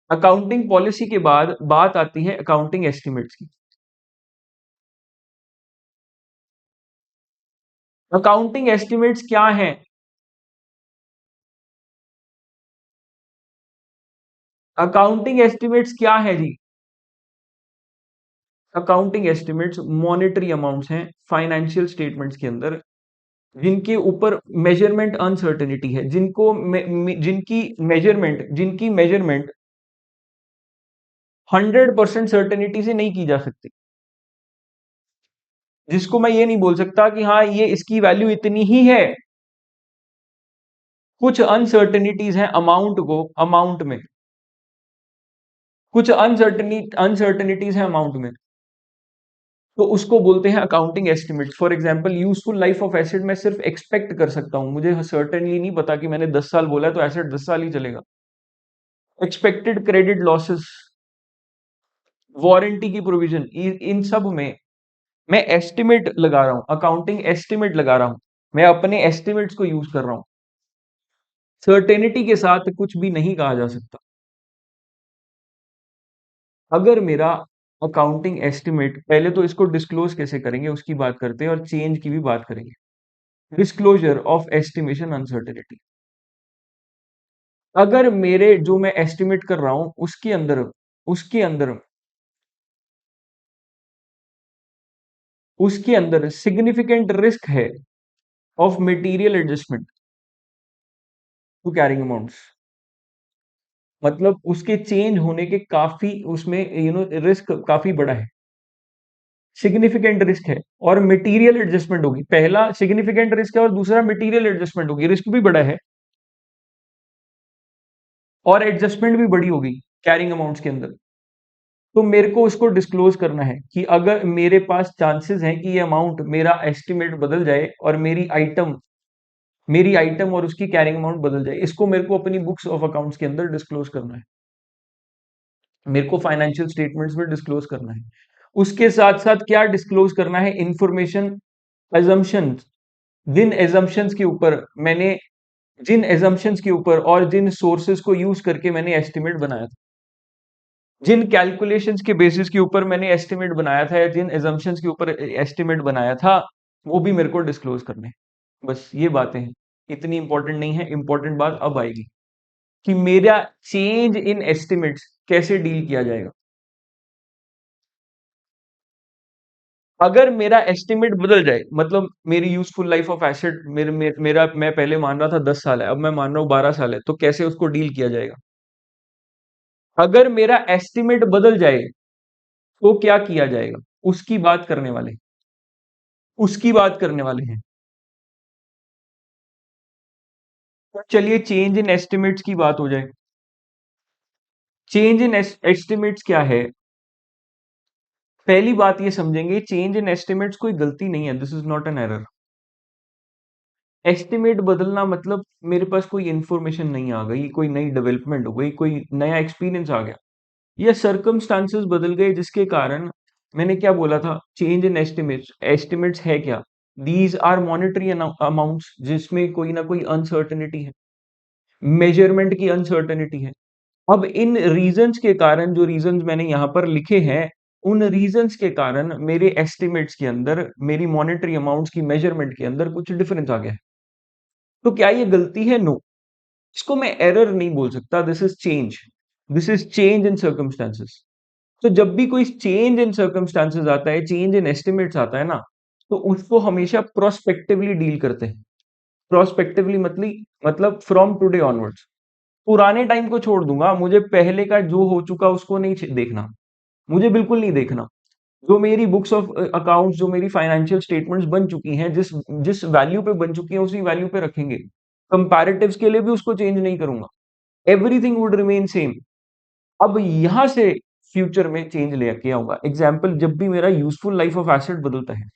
A: अकाउंटिंग पॉलिसी के बाद बात आती है अकाउंटिंग एस्टिमेट्स की। अकाउंटिंग एस्टिमेट्स क्या हैं? अकाउंटिंग एस्टिमेट्स क्या है जी? अकाउंटिंग एस्टिमेट्स मॉनेटरी अमाउंट्स हैं फाइनेंशियल स्टेटमेंट्स के अंदर, जिनके ऊपर मेजरमेंट अनसर्टेनिटी है, जिनकी मेजरमेंट 100% सर्टेनिटी से नहीं की जा सकती। जिसको मैं ये नहीं बोल सकता कि हाँ ये इसकी वैल्यू इतनी ही है। कुछ अनसर्टेनिटीज हैं अमाउंट में, कुछ अनसर्टेनिटीज हैं अमाउंट में, तो उसको बोलते हैं accounting estimate. For example useful life of asset मैं सिर्फ एक्सपेक्ट कर सकता हूं, मुझे सर्टेनली नहीं पता कि मैंने 10 साल बोला है तो एसेट 10 साल ही चलेगा। एक्सपेक्टेड क्रेडिट लॉसेस, वारंटी की प्रोविजन, इन सब में मैं एस्टिमेट लगा रहा हूं, अकाउंटिंग एस्टिमेट लगा रहा हूं, मैं अपने एस्टिमेट्स को यूज कर रहा हूं। सर्टेनिटी के साथ कुछ भी नहीं कहा जा सकता। अगर मेरा अकाउंटिंग एस्टिमेट, पहले तो इसको डिस्क्लोज कैसे करेंगे उसकी बात करते हैं और चेंज की भी बात करेंगे। Disclosure of estimation uncertainty. अगर मेरे जो मैं एस्टिमेट कर रहा हूं उसके अंदर उसके अंदर सिग्निफिकेंट रिस्क है of material adjustment to carrying amounts, मतलब उसके चेंज होने के काफी उसमें रिस्क काफी बड़ा है, सिग्निफिकेंट रिस्क है। और मटेरियल एडजस्टमेंट होगी, पहला सिग्निफिकेंट रिस्क है और दूसरा मटेरियल एडजस्टमेंट होगी, रिस्क भी बड़ा है और एडजस्टमेंट भी बड़ी होगी कैरिंग अमाउंट्स के अंदर। तो मेरे को उसको डिस्क्लोज करना है कि अगर मेरे पास चांसेस हैं कि ये अमाउंट, मेरा एस्टिमेट बदल जाए और मेरी आइटम और उसकी कैरिंग अमाउंट बदल जाए, इसको मेरे को अपनी बुक्स ऑफ अकाउंट्स के अंदर डिस्क्लोज करना है, मेरे को फाइनेंशियल स्टेटमेंट्स में डिस्क्लोज करना है। उसके साथ साथ क्या डिस्क्लोज करना है? इंफॉर्मेशन, एजम्पशंस, जिन एजम्पशंस के ऊपर मैंने जिन एजम्पशंस के ऊपर और जिन सोर्सेस को यूज करके मैंने एस्टिमेट बनाया था, जिन कैलकुलेशंस के बेसिस के ऊपर मैंने एस्टिमेट बनाया था या जिन एजम्पशंस के ऊपर एस्टिमेट बनाया था, वो भी मेरे को डिस्क्लोज करने हैं। बस ये बातें हैं, इतनी इंपॉर्टेंट नहीं है। इंपॉर्टेंट बात अब आएगी कि मेरा चेंज इन एस्टिमेट्स कैसे डील किया जाएगा। अगर मेरा एस्टिमेट बदल जाए, मतलब मेरी यूजफुल लाइफ ऑफ एसेट, मेरा मैं पहले मान रहा था 10 साल है, अब मैं मान रहा हूं 12 साल है, तो कैसे उसको डील किया जाएगा? अगर मेरा एस्टिमेट बदल जाए तो क्या किया जाएगा, उसकी बात करने वाले उसकी बात करने वाले हैं। तो चलिए चेंज इन एस्टिमेट्स की बात हो जाए। चेंज इन एस्टिमेट्स क्या है? पहली बात ये समझेंगे, चेंज इन एस्टिमेट्स कोई गलती नहीं है, this is not an error. Estimate बदलना मतलब मेरे पास कोई इंफॉर्मेशन नहीं आ गई, कोई नई डेवलपमेंट हो गई, कोई नया एक्सपीरियंस आ गया, या सर्कमस्टांसेस बदल गए जिसके कारण, मैंने क्या बोला था, चेंज इन एस्टिमेट्स। एस्टिमेट्स है क्या? दीज आर मॉनेटरी अमाउंट्स जिसमें कोई ना कोई अनसर्टेनिटी है, मेजरमेंट की अनसर्टेनिटी है। अब इन रीजंस के कारण, जो रीजंस मैंने यहां पर लिखे हैं, उन रीजंस के कारण मेरे एस्टिमेट्स के अंदर, मेरी मॉनेटरी अमाउंट्स की मेजरमेंट के अंदर कुछ डिफरेंस आ गया है। तो क्या ये गलती है? नो, इसको मैं एरर नहीं बोल सकता, this is change in circumstances. तो जब भी कोई चेंज इन सर्कमस्टांसेस आता है, चेंज इन एस्टिमेट्स आता है ना, तो उसको हमेशा प्रोस्पेक्टिवली डील करते हैं। प्रोस्पेक्टिवली मतलब फ्रॉम टुडे ऑनवर्ड्स। पुराने टाइम को छोड़ दूंगा, मुझे पहले का जो हो चुका उसको नहीं देखना, मुझे बिल्कुल नहीं देखना। जो मेरी बुक्स ऑफ अकाउंट्स, जो मेरी फाइनेंशियल स्टेटमेंट्स बन चुकी हैं, जिस जिस वैल्यू पे बन चुकी हैं उसी वैल्यू पे रखेंगे। कंपैरेटिव्स के लिए भी उसको चेंज नहीं करूंगा, एवरीथिंग वुड रिमेन सेम। अब यहां से फ्यूचर में चेंज लेके आऊंगा। एग्जाम्पल, जब भी मेरा यूजफुल लाइफ ऑफ एसेट बदलता है,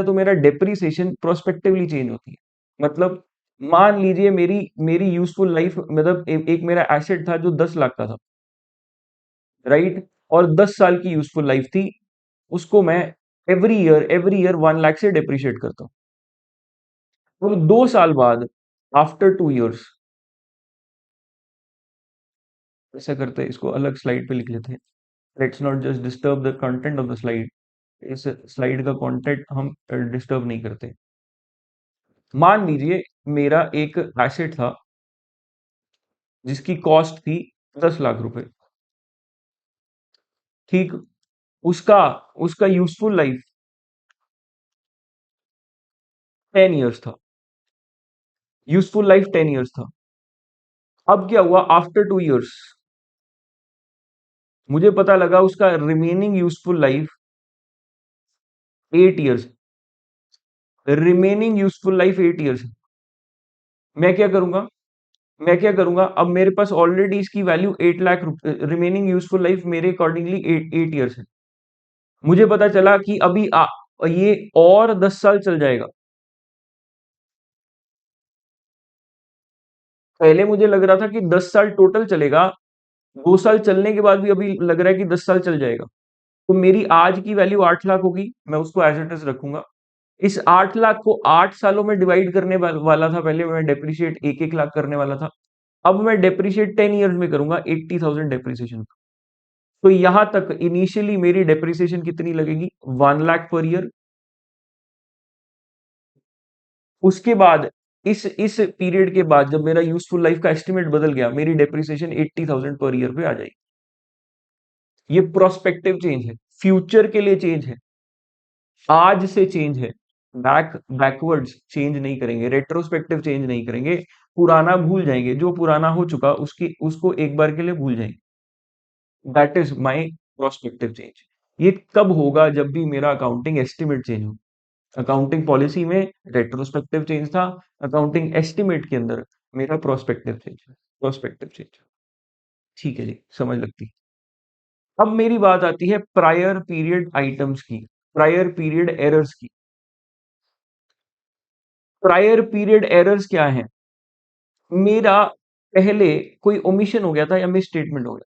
A: तो मेरा डेप्रिसिएशन प्रोस्पेक्टिवली चेंज होती है। मतलब मान लीजिए मेरी मेरी यूजफुल लाइफ मतलब एक मेरा एसेट था जो 10 लाख का था, राइट, और 10 साल की यूजफुल लाइफ थी, उसको मैं एवरी ईयर 1 लाख से डेप्रिशिएट करता हूँ। तो 2 साल बाद, आफ्टर 2 ईयर्स, ऐसा करते हैं, इसको अलग स्लाइड पे लिख लेते हैं। Let's not just disturb the content of the slide. इस स्लाइड का कंटेंट हम डिस्टर्ब नहीं करते। मान लीजिए मेरा एक एसेट था जिसकी कॉस्ट थी 10 लाख रुपए, ठीक। उसका उसका यूजफुल लाइफ 10 ईयर्स था। यूजफुल लाइफ 10 ईयर्स था। अब क्या हुआ आफ्टर 2 ईयर्स, मुझे पता लगा उसका remaining useful life 8 years. Remaining useful life 8 years. मैं क्या करूंगा मैं क्या करूंगा, अब मेरे पास ऑलरेडी इसकी value 8 lakh, remaining useful life मेरे अकॉर्डिंगली 8 ईयर्स है। मुझे पता चला कि अभी ये और 10 साल चल जाएगा। पहले मुझे लग रहा था कि 10 साल टोटल चलेगा, 2 साल चलने के बाद भी अभी लग रहा है कि 10 साल चल जाएगा। तो मेरी आज की वैल्यू 8 लाख होगी, मैं उसको एज इट इज रखूंगा। इस 8 लाख को 8 सालों में डिवाइड करने वाला था, पहले मैं डेप्रिशिएट 1-1 लाख करने वाला था। अब मैं डेप्रिशिएट 10 ईयर्स में करूंगा, 80,000 डेप्रिसिएशन। तो यहां तक इनिशियली मेरी डेप्रिसिएशन कितनी लगेगी, 1 लाख पर ईयर। उसके बाद इस पीरियड के बाद जब मेरा यूजफुल लाइफ का एस्टिमेट बदल गया, मेरी डेप्रिसिएशन 80,000 पर ईयर पे आ जाएगी। ये प्रोस्पेक्टिव चेंज है, फ्यूचर के लिए चेंज है, आज से चेंज है। बैकवर्ड्स चेंज नहीं करेंगे, रेट्रोस्पेक्टिव चेंज नहीं करेंगे। पुराना भूल जाएंगे, जो पुराना हो चुका उसकी उसको एक बार के लिए भूल जाएंगे। That is my prospective change. ये कब होगा, जब भी मेरा अकाउंटिंग एस्टिमेट चेंज हो। अकाउंटिंग पॉलिसी में रेट्रोस्पेक्टिव चेंज था, अकाउंटिंग एस्टिमेट के अंदर मेरा प्रोस्पेक्टिव चेंज है। प्रोस्पेक्टिव चेंज, ठीक है जी, समझ लगती है। अब मेरी बात आती है प्रायर पीरियड आइटम्स की, प्रायर पीरियड एरर्स की। प्रायर पीरियड एरर्स क्या है? मेरा पहले कोई ओमिशन हो गया था या मिस स्टेटमेंट हो गया।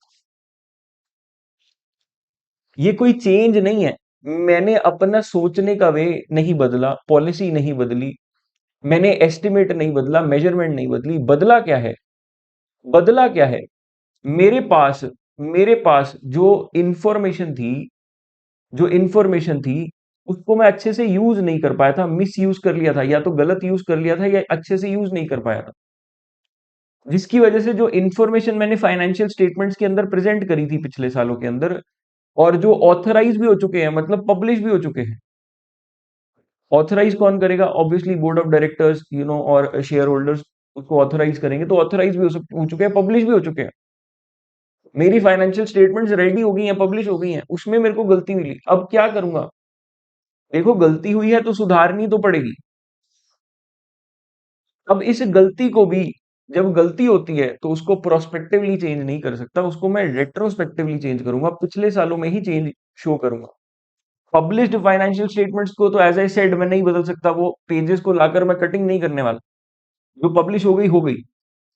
A: ये कोई चेंज नहीं है। मैंने अपना सोचने का वे नहीं बदला, पॉलिसी नहीं बदली, मैंने एस्टिमेट नहीं बदला, मेजरमेंट नहीं बदली। बदला क्या है? बदला क्या है? मेरे पास मेरे पास जो इंफॉर्मेशन थी, उसको मैं अच्छे से यूज नहीं कर पाया था, मिस यूज कर लिया था, या तो गलत यूज कर लिया था या अच्छे से यूज नहीं कर पाया था। जिसकी वजह से जो इंफॉर्मेशन मैंने फाइनेंशियल स्टेटमेंट्स के अंदर प्रेजेंट करी थी पिछले सालों के अंदर, और जो ऑथराइज भी हो चुके हैं, मतलब पब्लिश भी हो चुके हैं। ऑथराइज कौन करेगा? ऑब्वियसली बोर्ड ऑफ डायरेक्टर्स, और शेयर होल्डर्स उसको ऑथराइज करेंगे। तो ऑथराइज भी हो चुके हैं, पब्लिश भी हो चुके हैं। मेरी फाइनेंशियल स्टेटमेंट्स रेडी हो गई हैं, पब्लिश हो गई हैं, उसमें मेरे को गलती मिली। अब क्या करूंगा? देखो, गलती हुई है तो सुधारनी तो पड़ेगी। अब इस गलती को भी, जब गलती होती है तो उसको प्रोस्पेक्टिवली चेंज नहीं कर सकता, उसको मैं रेट्रोस्पेक्टिवली चेंज करूंगा, पिछले सालों में ही चेंज शो करूंगा। पब्लिश्ड फाइनेंशियल स्टेटमेंट्स को तो एज आई सेड मैं नहीं बदल सकता, वो पेजेस को लाकर मैं कटिंग नहीं करने वाला। जो पब्लिश हो गई हो गई।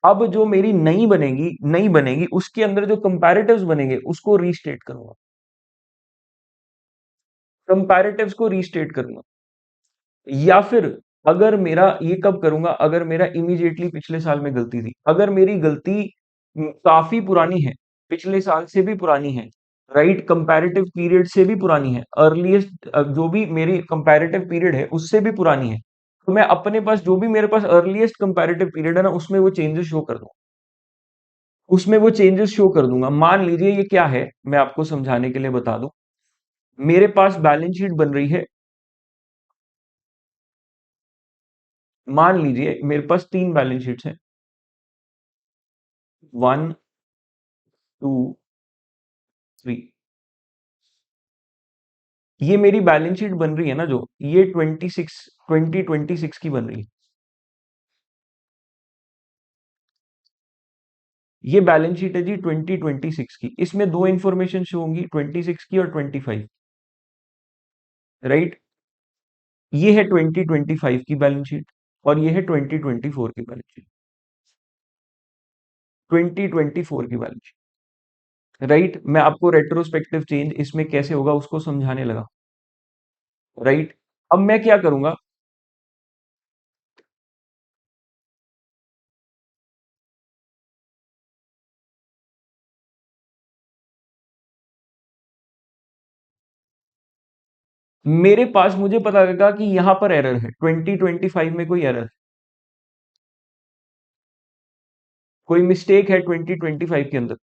A: अब जो मेरी नई बनेगी उसके अंदर जो कंपैरेटिव्स बनेंगे उसको रीस्टेट करूंगा। कंपैरेटिव्स को रीस्टेट करूंगा। या फिर अगर मेरा ये कब करूंगा, अगर मेरा इमीडिएटली पिछले साल में गलती थी, अगर मेरी गलती काफी पुरानी है, पिछले साल से भी पुरानी है, राइट, कंपैरेटिव पीरियड से भी पुरानी है, अर्लीस्ट जो भी मेरी कंपैरेटिव पीरियड है उससे भी पुरानी है, तो मैं अपने पास जो भी मेरे पास अर्लीस्ट कंपैरेटिव पीरियड है ना, उसमें वो चेंजेस शो कर दूंगा। मान लीजिए ये क्या है, मैं आपको समझाने के लिए बता दूं। मेरे पास बैलेंस शीट बन रही है। मान लीजिए मेरे पास 3 बैलेंस शीट्स हैं, 1, 2, 3। ये मेरी बैलेंस शीट बन रही है ना, जो ये 2026 की बन रही है। ये बैलेंस शीट है जी 2026 की। इसमें दो इंफॉर्मेशन शो होंगी, 26 की और 25, राइट। ये है 2025 की बैलेंस शीट। और ये है 2024 की बैलेंस शीट, 2024 की बैलेंस शीट, राइट। मैं आपको रेट्रोस्पेक्टिव चेंज इसमें कैसे होगा उसको समझाने लगा, राइट। अब मैं क्या करूंगा, मेरे पास मुझे पता लगा कि यहां पर एरर है, 2025 में कोई एरर, कोई मिस्टेक है 2025 के अंदर।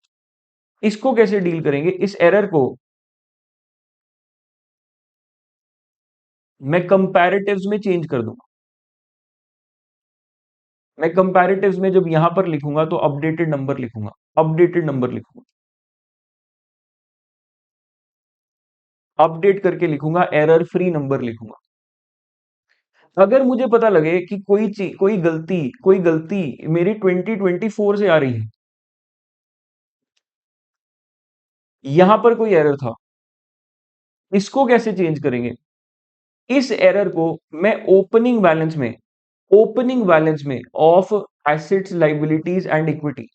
A: इसको कैसे डील करेंगे, इस एरर को मैं कंपैरेटिव्स में चेंज कर दूंगा। मैं कंपैरेटिव्स में जब यहां पर लिखूंगा तो अपडेटेड नंबर लिखूंगा, अपडेटेड नंबर लिखूंगा, अपडेट करके लिखूंगा, एरर फ्री नंबर लिखूंगा। अगर मुझे पता लगे कि कोई चीज, कोई गलती मेरी 2024 से आ रही है, यहां पर कोई एरर था, इसको कैसे चेंज करेंगे, इस एरर को मैं ओपनिंग बैलेंस में of assets liabilities and equity,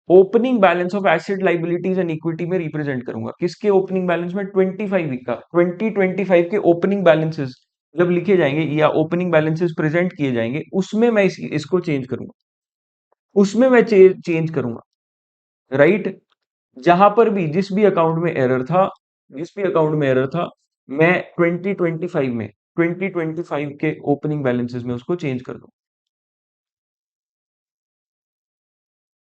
A: opening balance of asset liabilities and equity में रिप्रेजेंट करूंगा। किसके ओपनिंग बैलेंस में, 25 का, 2025 के ओपनिंग बैलेंसेस जब लिखे जाएंगे या ओपनिंग बैलेंसेस प्रेजेंट किए जाएंगे, उसमें मैं इसको चेंज करूंगा, उसमें मैं चेंज करूंगा, राइट। जहां पर भी जिस भी अकाउंट में एरर था, जिस भी अकाउंट में एरर था, मैं 2025 के ओपनिंग बैलेंसेस में उसको चेंज कर दूं।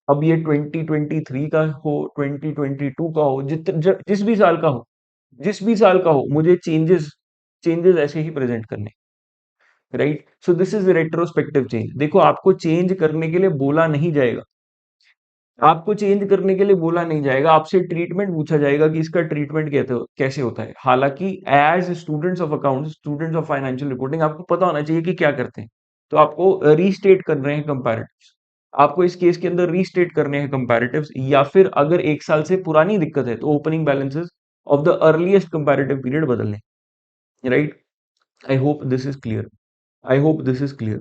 A: अब ये 2023 का हो, 2022 का हो, जिस भी साल का हो, जिस भी साल का हो, मुझे चेंजेस चेंजेस ऐसे ही प्रेजेंट करने, right. So this is retrospective change. देखो, आपको चेंज करने के लिए बोला नहीं जाएगा, आपको चेंज करने के लिए बोला नहीं जाएगा, आपसे ट्रीटमेंट पूछा जाएगा कि इसका ट्रीटमेंट कैसे होता है। हालांकि as students of accounts, students of financial reporting, आपको पता होना चाहिए कि क्या करते हैं। तो आपको रीस्टेट कर रहे हैं कंपैरेटिव्स, आपको इस केस के अंदर रीस्टेट करने हैं कंपैरेटिव्स, या फिर अगर 1 साल से पुरानी दिक्कत है तो opening balances of the earliest comparative period बदलने, right. I hope this is clear, I hope this is clear.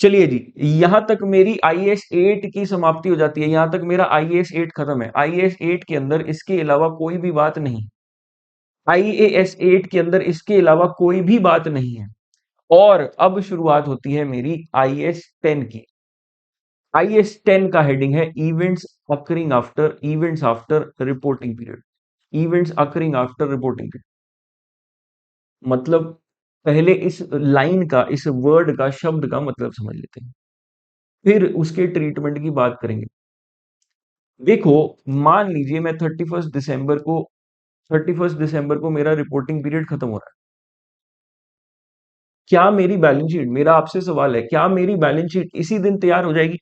A: चलिए जी, यहां तक मेरी आईएएस 8 की समाप्ति हो जाती है, यहां तक मेरा आईएएस 8 खत्म है। आईएएस 8 के अंदर इसके अलावा कोई भी बात नहीं, आईएएस 8 के अंदर इसके अलावा कोई भी बात नहीं है। और अब शुरुआत होती है मेरी आईएएस 10 की। आईएएस 10 का हेडिंग है events after reporting period, events occurring after reporting period. मतलब पहले इस लाइन का, इस वर्ड का, शब्द का मतलब समझ लेते हैं, फिर उसके ट्रीटमेंट की बात करेंगे। देखो, मान लीजिए मैं 31 दिसंबर को मेरा रिपोर्टिंग पीरियड खत्म हो रहा है। क्या मेरी बैलेंस शीट, मेरा आपसे सवाल है, क्या मेरी बैलेंस शीट इसी दिन तैयार हो जाएगी?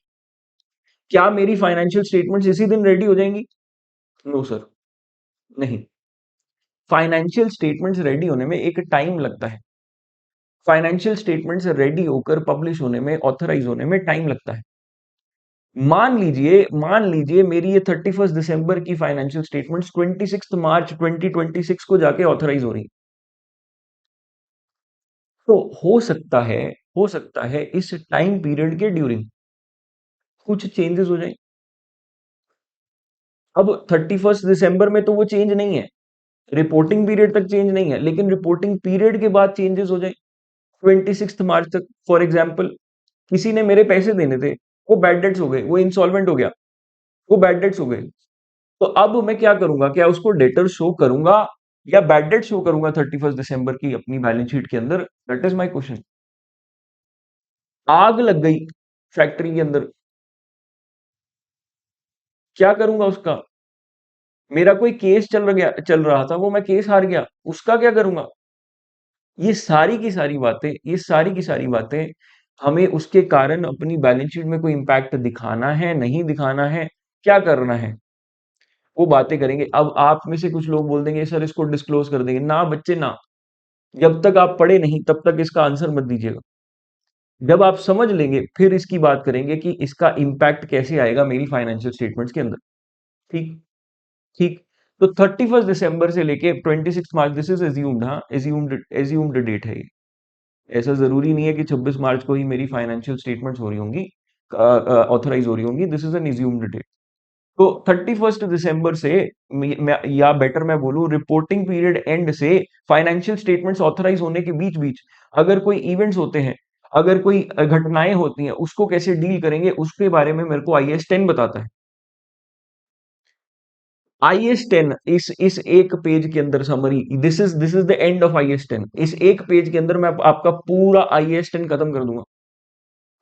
A: क्या मेरी फाइनेंशियल स्टेटमेंट्स इसी दिन रेडी हो जाएंगी? नो सर, नहीं। फाइनेंशियल स्टेटमेंट्स रेडी होने में एक टाइम लगता है, फाइनेंशियल स्टेटमेंट्स रेडी होकर पब्लिश होने में, ऑथराइज होने में टाइम लगता है। मान लीजिए मेरी ये 31 दिसंबर की फाइनेंशियल स्टेटमेंट्स 26 मार्च 2026 को जाके ऑथराइज हो रही है। तो हो सकता है इस टाइम पीरियड के ड्यूरिंग कुछ चेंजेस हो जाए। अब 31 दिसंबर में तो वो चेंज नहीं है, रिपोर्टिंग पीरियड तक चेंज नहीं है, लेकिन रिपोर्टिंग पीरियड के बाद चेंजेस हो जाए 26 मार्च तक। फॉर एग्जाम्पल, किसी ने मेरे पैसे देने थे, वो बैड डेट्स हो गए, वो इंसॉल्वेंट हो गया, वो बैड डेट्स हो गए। तो अब मैं क्या करूंगा, क्या उसको डेटर शो करूंगा या बैड डेट शो करूंगा 31 दिसंबर की अपनी बैलेंस शीट के अंदर? That is my question. आग लग गई फैक्ट्री के अंदर, क्या करूंगा उसका? मेरा कोई केस चल रहा था, वो मैं केस हार गया, उसका क्या करूंगा? ये सारी की सारी बातें हमें उसके कारण अपनी बैलेंस शीट में कोई इंपैक्ट दिखाना है, नहीं दिखाना है, क्या करना है, वो बातें करेंगे। अब आप में से कुछ लोग बोल देंगे सर इसको डिस्क्लोज कर देंगे, ना बच्चे ना, जब तक आप पढ़े नहीं तब तक इसका आंसर मत दीजिएगा। जब आप समझ लेंगे फिर इसकी बात करेंगे कि इसका इम्पैक्ट कैसे आएगा मेरी फाइनेंशियल स्टेटमेंट्स के अंदर। ठीक। ठीक। तो 31 दिसंबर से लेके 26 मार्च, दिस इज एज्यूम्ड, हाँ, एज्यूम्ड डेट है ये। ऐसा जरूरी नहीं है कि 26 मार्च को ही मेरी फाइनेंशियल स्टेटमेंट्स हो रही होंगी, ऑथराइज हो रही होंगी। This is an assumed date. तो 31 दिसंबर से, या बेटर मैं बोलूं, रिपोर्टिंग पीरियड एंड से फाइनेंशियल स्टेटमेंट्स ऑथराइज होने के बीच बीच अगर कोई इवेंट्स होते हैं, अगर कोई घटनाएं होती हैं, उसको कैसे डील करेंगे उसके बारे में मेरे को IAS 10 बताता है। IAS 10 इस एक पेज के अंदर summary, this is the end of IAS 10। इस एक पेज के अंदर मैं आपका पूरा IAS 10 खत्म कर दूंगा।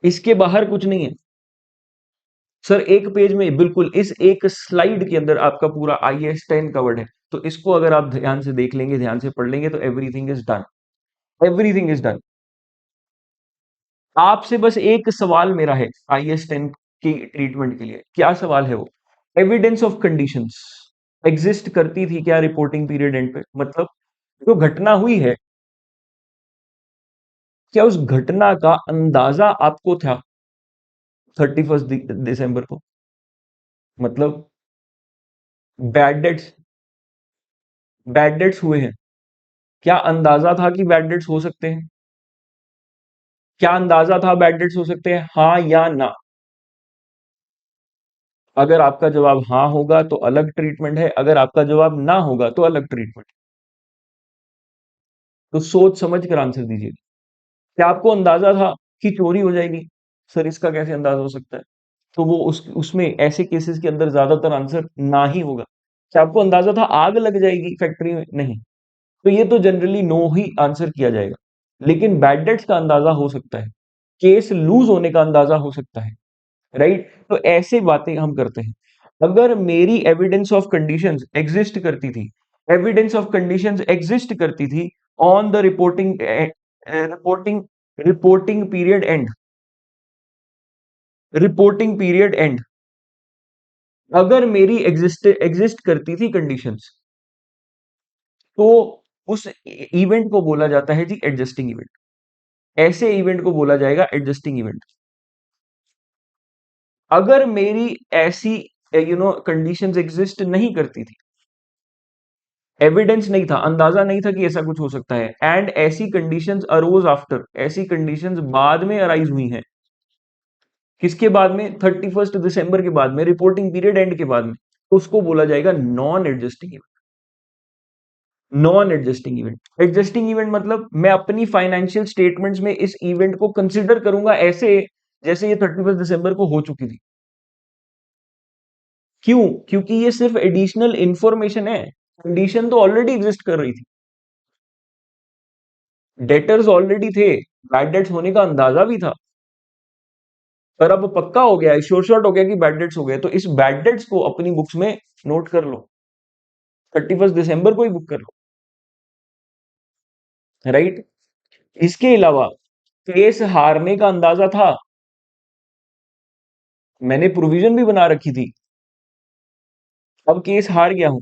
A: इसके बाहर कुछ नहीं है सर। एक पेज में बिल्कुल इस एक स्लाइड के अंदर आपका पूरा IAS 10 कवर्ड है। तो इसको अगर आप ध्यान से देख लेंगे, ध्यान से पढ़ लेंगे, तो everything is done. Everything is done. आपसे बस एक सवाल मेरा है IAS 10 की ट्रीटमेंट के लिए। क्या सवाल है वो? एविडेंस ऑफ कंडीशंस एग्जिस्ट करती थी क्या रिपोर्टिंग पीरियड एंड पे? मतलब जो घटना हुई है, क्या उस घटना का अंदाजा आपको था 31 दिसंबर को? मतलब बैड डेट्स, बैड डेट्स हुए हैं, क्या अंदाजा था कि बैड डेट्स हो सकते हैं? क्या अंदाजा था बैड डेट्स हो सकते हैं, हाँ या ना? अगर आपका जवाब हाँ होगा तो अलग ट्रीटमेंट है, अगर आपका जवाब ना होगा तो अलग ट्रीटमेंट। तो सोच समझ कर आंसर दीजिए। क्या आपको अंदाजा था कि चोरी हो जाएगी? सर इसका कैसे अंदाजा हो सकता है? तो वो उसमें ऐसे केसेस के अंदर ज्यादातर आंसर ना ही होगा। क्या आपको अंदाजा था आग लग जाएगी फैक्ट्री में? नहीं। तो ये तो जनरली नो ही आंसर किया जाएगा। लेकिन बैड डेट्स का अंदाजा हो सकता है, केस लूज होने का अंदाजा हो सकता है, राइट? तो ऐसे बातें हम करते हैं। अगर मेरी एविडेंस ऑफ कंडीशंस एग्जिस्ट करती थी, एविडेंस ऑफ कंडीशंस एग्जिस्ट करती थी on the reporting reporting period and, reporting period and, अगर मेरी एग्जिस्ट करती थी कंडीशंस, तो उस इवेंट को बोला जाता है जी एडजस्टिंग इवेंट। ऐसे इवेंट को बोला जाएगा एडजस्टिंग इवेंट। अगर मेरी ऐसी कंडीशंस एग्जिस्ट नहीं करती थी, एविडेंस नहीं था, अंदाजा नहीं था कि ऐसा कुछ हो सकता है, एंड ऐसी कंडीशंस अरोज आफ्टर, ऐसी कंडीशंस बाद में अराइज हुई हैं। किसके बाद में? 31 दिसंबर के बाद में, रिपोर्टिंग पीरियड एंड के बाद में। तो उसको बोला जाएगा non adjusting event. Non adjusting event. Adjusting event मतलब मैं अपनी फाइनेंशियल स्टेटमेंट्स में इस इवेंट को कंसिडर करूंगा ऐसे जैसे ये 31 दिसंबर को हो चुकी थी। क्यों? क्योंकि ये सिर्फ एडिशनल इंफॉर्मेशन है, कंडीशन तो ऑलरेडी एग्जिस्ट कर रही थी। डेटर्स ऑलरेडी थे, बैड डेट्स होने का अंदाजा भी था, पर अब पक्का हो गया है, श्योर शॉट हो गया कि बैड डेट्स हो गए। तो इस बैड डेट्स को अपनी बुक्स में नोट कर लो, 31 दिसंबर को ही बुक कर लो, राइट? इसके अलावा केस हारने का अंदाजा था, मैंने प्रोविजन भी बना रखी थी, अब केस हार गया हूं,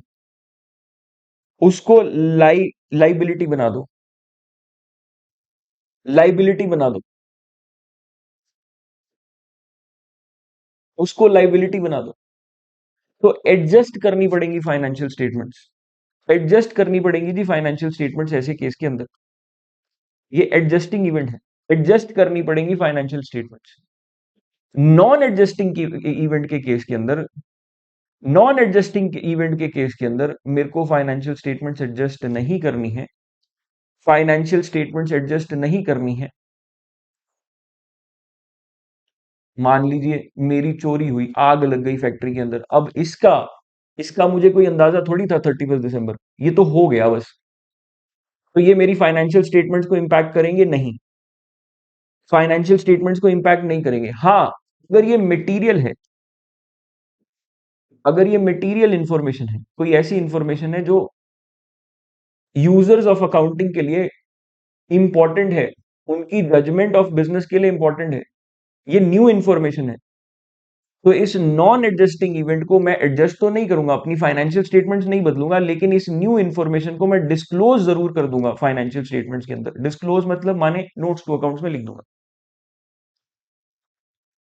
A: उसको लाइबिलिटी बना दो, लाइबिलिटी बना दो, उसको लाइबिलिटी बना दो। तो एडजस्ट करनी पड़ेंगी फाइनेंशियल स्टेटमेंट्स, एडजस्ट करनी पड़ेंगी जी फाइनेंशियल स्टेटमेंट्स ऐसे केस के अंदर। ये एडजस्टिंग इवेंट है, एडजस्ट करनी पड़ेंगी financial statements. Non adjusting event के केस के अंदर, नॉन एडजस्टिंग इवेंट के केस के अंदर मेरे को फाइनेंशियल स्टेटमेंट्स एडजस्ट नहीं करनी है, फाइनेंशियल स्टेटमेंट्स एडजस्ट नहीं करनी है। मान लीजिए मेरी चोरी हुई, आग लग गई फैक्ट्री के अंदर, अब इसका इसका मुझे कोई अंदाजा थोड़ी था 31 दिसंबर, ये तो हो गया बस। तो ये मेरी फाइनेंशियल स्टेटमेंट्स को इंपैक्ट करेंगे? नहीं, फाइनेंशियल स्टेटमेंट्स को इंपैक्ट नहीं करेंगे। हाँ, अगर ये मटेरियल है, अगर ये मटेरियल इंफॉर्मेशन है, कोई ऐसी इंफॉर्मेशन है जो यूजर्स ऑफ अकाउंटिंग के लिए इंपॉर्टेंट है, उनकी जजमेंट ऑफ बिजनेस के लिए इंपॉर्टेंट है, ये न्यू इंफॉर्मेशन है, तो इस नॉन एडजस्टिंग इवेंट को मैं एडजस्ट तो नहीं करूंगा, अपनी फाइनेंशियल स्टेटमेंट्स नहीं बदलूंगा, लेकिन इस न्यू इंफॉर्मेशन को मैं डिस्क्लोज जरूर कर दूंगा फाइनेंशियल स्टेटमेंट्स के अंदर। डिस्क्लोज मतलब माने नोट्स टू अकाउंट्स में लिख दूंगा।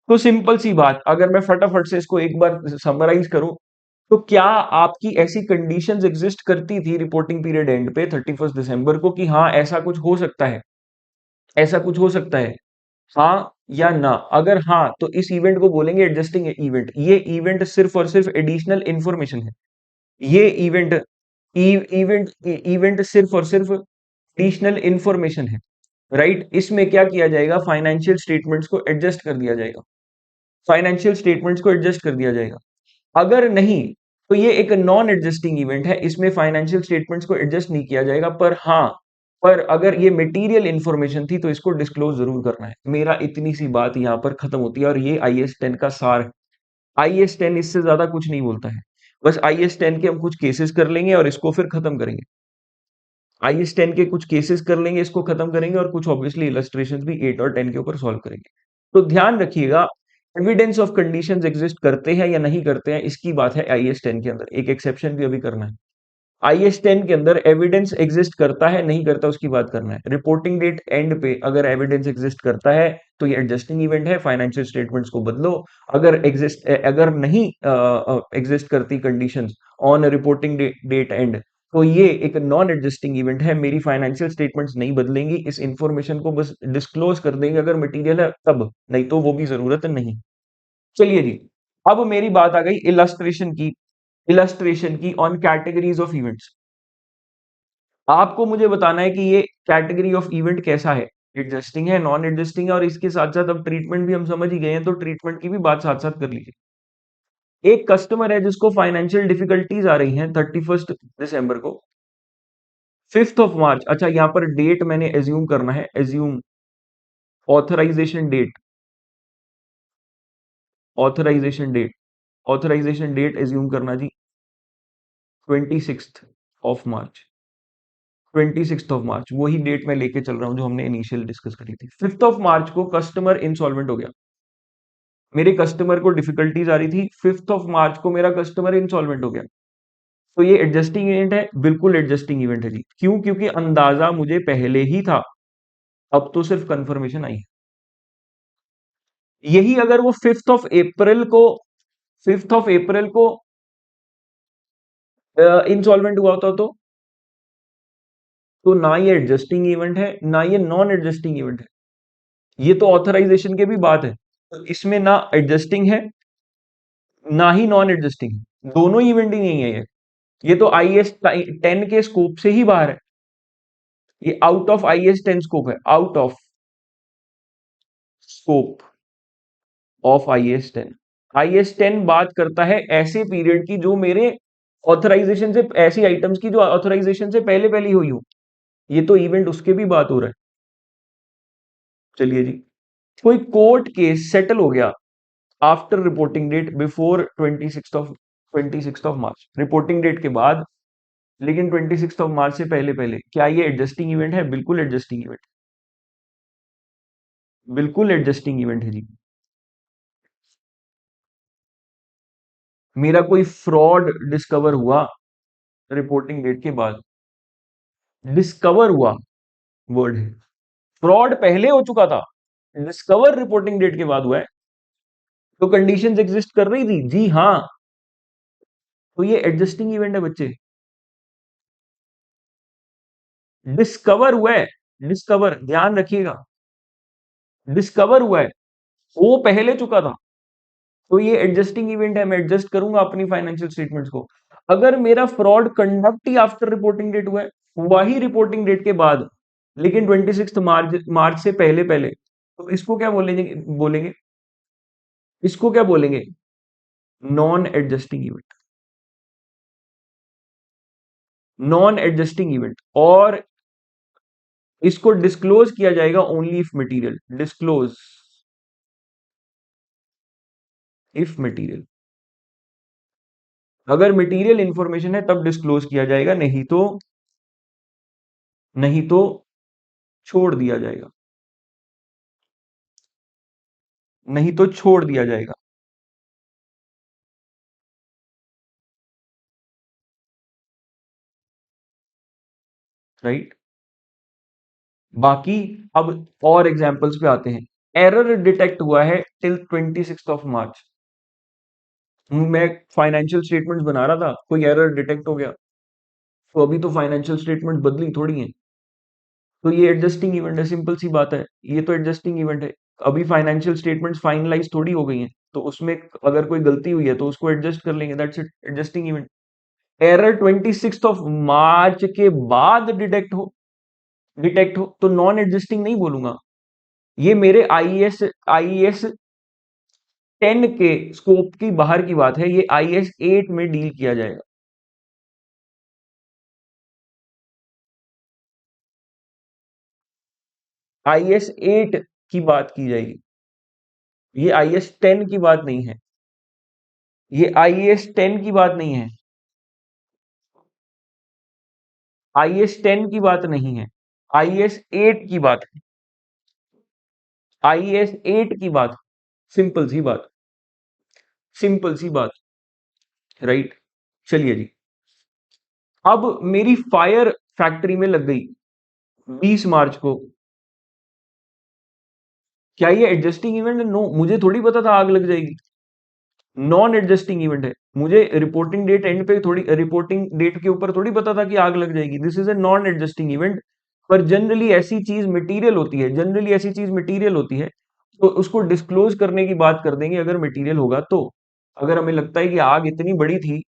A: तो सिंपल सी बात, अगर मैं फटाफट से इसको एक बार समराइज करूं, तो क्या आपकी ऐसी कंडीशंस एग्जिस्ट करती थी रिपोर्टिंग पीरियड एंड पे 31 दिसंबर को कि हाँ ऐसा कुछ हो सकता है, ऐसा कुछ हो सकता है, हाँ या ना? अगर हाँ तो इस इवेंट को बोलेंगे एडजस्टिंग इवेंट। ये इवेंट सिर्फ और सिर्फ एडिशनल इंफॉर्मेशन है। ये इवेंट इवेंट इवेंट सिर्फ और सिर्फ एडिशनल इंफॉर्मेशन है, राइट? इसमें क्या किया जाएगा, फाइनेंशियल स्टेटमेंट्स को एडजस्ट कर दिया जाएगा, फाइनेंशियल स्टेटमेंट्स को एडजस्ट कर दिया जाएगा। अगर नहीं, तो ये एक नॉन एडजस्टिंग इवेंट है, इसमें फाइनेंशियल स्टेटमेंट्स को एडजस्ट नहीं किया जाएगा। पर हाँ, पर अगर ये मटेरियल इंफॉर्मेशन थी तो इसको डिस्क्लोज जरूर करना है। मेरा इतनी सी बात यहाँ पर खत्म होती है और ये IS 10 का सार है। IS 10 इससे ज्यादा कुछ नहीं बोलता है। बस IS 10 के हम कुछ केसेस कर लेंगे और इसको फिर खत्म करेंगे। IS 10 के कुछ केसेस कर लेंगे, इसको खत्म करेंगे और कुछ ऑब्वियसली इलस्ट्रेशन भी 8 और 10 के ऊपर सॉल्व करेंगे। तो ध्यान रखिएगा, एविडेंस ऑफ कंडीशंस एग्जिस्ट करते हैं या नहीं करते हैं, इसकी बात है IS 10 के अंदर। एक एक्सेप्शन भी अभी करना है। IS 10 के अंदर एविडेंस एग्जिस्ट करता है नहीं करता उसकी बात करना है। रिपोर्टिंग डेट एंड पे अगर एविडेंस एग्जिस्ट करता है तो ये एडजस्टिंग इवेंट है, फाइनेंशियल स्टेटमेंट्स को बदलो। अगर नहीं एग्जिस्ट करती conditions on reporting date end, तो ये एक नॉन एडजस्टिंग इवेंट है। मेरी फाइनेंशियल स्टेटमेंट्स नहीं बदलेंगी, इस इंफॉर्मेशन को बस डिस्क्लोज कर देंगे अगर मटेरियल है तब, नहीं तो वो भी जरूरत नहीं। चलिए जी, अब मेरी बात आ गई इलस्ट्रेशन की ऑन कैटेगरीज ऑफ इवेंट्स। आपको मुझे बताना है कि ये कैटेगरी ऑफ इवेंट कैसा है, एडजस्टिंग है, नॉन एडजस्टिंग है, और इसके साथ साथ अब ट्रीटमेंट भी हम समझ ही गए हैं, तो ट्रीटमेंट की भी बात साथ साथ कर लीजिए। एक कस्टमर है जिसको फाइनेंशियल डिफिकल्टीज आ रही हैं 31 दिसंबर को, 5 मार्च, अच्छा यहाँ पर डेट मैंने एज्यूम करना है, assume authorization date, authorization date, authorization date assume करना जी, 26 ऑफ मार्च, 26 ऑफ मार्च, वही डेट मैं लेके चल रहा हूं जो हमने इनिशियल डिस्कस करी थी। 5 ऑफ मार्च को कस्टमर इंसॉल्वेंट हो गया, मेरे कस्टमर को डिफिकल्टीज आ रही थी, 5 ऑफ मार्च को मेरा कस्टमर इंसॉल्वेंट हो गया। तो ये एडजस्टिंग इवेंट है, बिल्कुल एडजस्टिंग इवेंट है जी। क्यों? क्योंकि अंदाजा मुझे पहले ही था, अब तो सिर्फ कंफर्मेशन आई है। यही अगर वो 5 ऑफ अप्रैल को इंसॉल्वेंट हुआ होता तो ना ये एडजस्टिंग इवेंट है ना ये नॉन एडजस्टिंग इवेंट है। ये तो ऑथराइजेशन के भी बात है, तो इसमें ना एडजस्टिंग है ना ही नॉन एडजस्टिंग है, दोनों इवेंट ही नहीं है ये तो IS 10 के स्कोप से ही बाहर है, ये आउट ऑफ IS 10 स्कोप है, out of scope of IS 10। IS 10 बात करता है ऐसे पीरियड की जो मेरे ऑथराइजेशन से, ऐसी आइटम्स की जो ऑथराइजेशन से पहले पहले हुई हो, ये तो इवेंट उसके भी बात हो रहा है। चलिए जी, कोई कोर्ट केस सेटल हो गया after reporting date before 26 of March, reporting date के बाद, लेकिन 26 ऑफ मार्च से पहले पहले, क्या ये एडजस्टिंग इवेंट है? बिल्कुल एडजस्टिंग इवेंट, बिल्कुल एडजस्टिंग इवेंट है जी। मेरा कोई फ्रॉड डिस्कवर हुआ रिपोर्टिंग डेट के बाद, डिस्कवर हुआ वर्ड है, फ्रॉड पहले हो चुका था, डिस्कवर रिपोर्टिंग डेट के बाद हुआ है, तो कंडीशंस एग्जिस्ट कर रही थी जी हाँ, तो ये एडजस्टिंग इवेंट है बच्चे। डिस्कवर हुआ है, डिस्कवर, ध्यान रखिएगा, डिस्कवर हुआ है, वो पहले चुका था, तो ये एडजस्टिंग इवेंट है, मैं एडजस्ट करूंगा अपनी फाइनेंशियल स्टेटमेंट्स को। अगर मेरा फ्रॉड कंडक्ट ही आफ्टर रिपोर्टिंग डेट हुआ है, हुआ ही रिपोर्टिंग डेट के बाद, लेकिन 26 मार्च से पहले पहले, तो इसको क्या बोलेंगे, बोलेंगे इसको क्या बोलेंगे? Non adjusting event, non adjusting event. और इसको डिस्क्लोज किया जाएगा only if material, disclose if material, अगर मटेरियल इंफॉर्मेशन है तब डिस्क्लोज किया जाएगा, नहीं तो छोड़ दिया जाएगा, नहीं तो छोड़ दिया जाएगा, राइट? बाकी अब और एग्जांपल्स पे आते हैं। एरर डिटेक्ट हुआ है टिल 26 मार्च। मैं फाइनेंशियल स्टेटमेंट्स बना रहा था, कोई एरर डिटेक्ट हो गया, तो अभी तो फाइनेंशियल स्टेटमेंट बदली थोड़ी है, तो ये एडजस्टिंग इवेंट है, सिंपल सी बात है, ये तो एडजस्टिंग इवेंट है। अभी फाइनेंशियल स्टेटमेंट्स फाइनलाइज थोड़ी हो गई हैं, तो उसमें अगर कोई गलती हुई है तो उसको एडजस्ट कर लेंगे, that's it, adjusting event. Error 26 मार्च के बाद डिटेक्ट हो तो नॉन एडजस्टिंग नहीं बोलूंगा, ये मेरे आईएएस 10 के स्कोप की बाहर की बात है, ये आईएएस 8 में डील किया जाएगा। आईएएस 8 की बात की जाएगी, ये आईएएस 10 की बात नहीं है, ये आईएएस 10 की बात नहीं है, आईएएस 10 की बात नहीं है, आईएएस 8 की बात है, आईएएस 8 की बात, सिंपल सी बात, सिंपल सी बात, राइट। चलिए जी, अब मेरी फायर फैक्ट्री में लग गई 20 मार्च को, क्या ये एडजस्टिंग इवेंट है? नो, मुझे थोड़ी पता था आग लग जाएगी, नॉन एडजस्टिंग इवेंट है। मुझे रिपोर्टिंग डेट एंड पे थोड़ी, रिपोर्टिंग डेट के ऊपर थोड़ी पता था कि आग लग जाएगी, this is a non adjusting event. पर जनरली ऐसी चीज मटेरियल होती है, जनरली ऐसी चीज मटेरियल होती है, तो उसको डिस्क्लोज करने की बात कर देंगे अगर मटेरियल होगा तो। अगर हमें लगता है कि आग इतनी बड़ी थी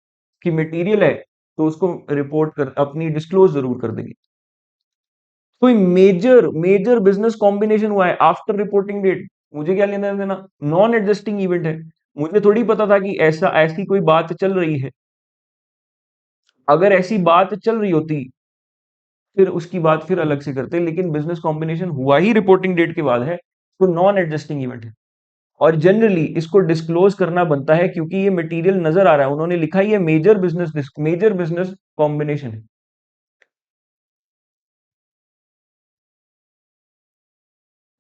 A: कि मटेरियल है, तो उसको रिपोर्ट कर, अपनी डिस्क्लोज जरूर कर देंगे। कोई मेजर मेजर बिजनेस कॉम्बिनेशन हुआ है आफ्टर रिपोर्टिंग डेट, मुझे क्या लेना देना, नॉन एडजस्टिंग इवेंट है। मुझे थोड़ी पता था कि ऐसा, ऐसी कोई बात चल रही है, अगर ऐसी बात चल रही होती फिर उसकी बात फिर अलग से करते, लेकिन बिजनेस कॉम्बिनेशन हुआ ही रिपोर्टिंग डेट के बाद है, तो नॉन एडजस्टिंग इवेंट है। और जनरली इसको डिस्क्लोज करना बनता है क्योंकि ये मटेरियल नजर आ रहा है, उन्होंने लिखा है ये मेजर बिजनेस कॉम्बिनेशन है,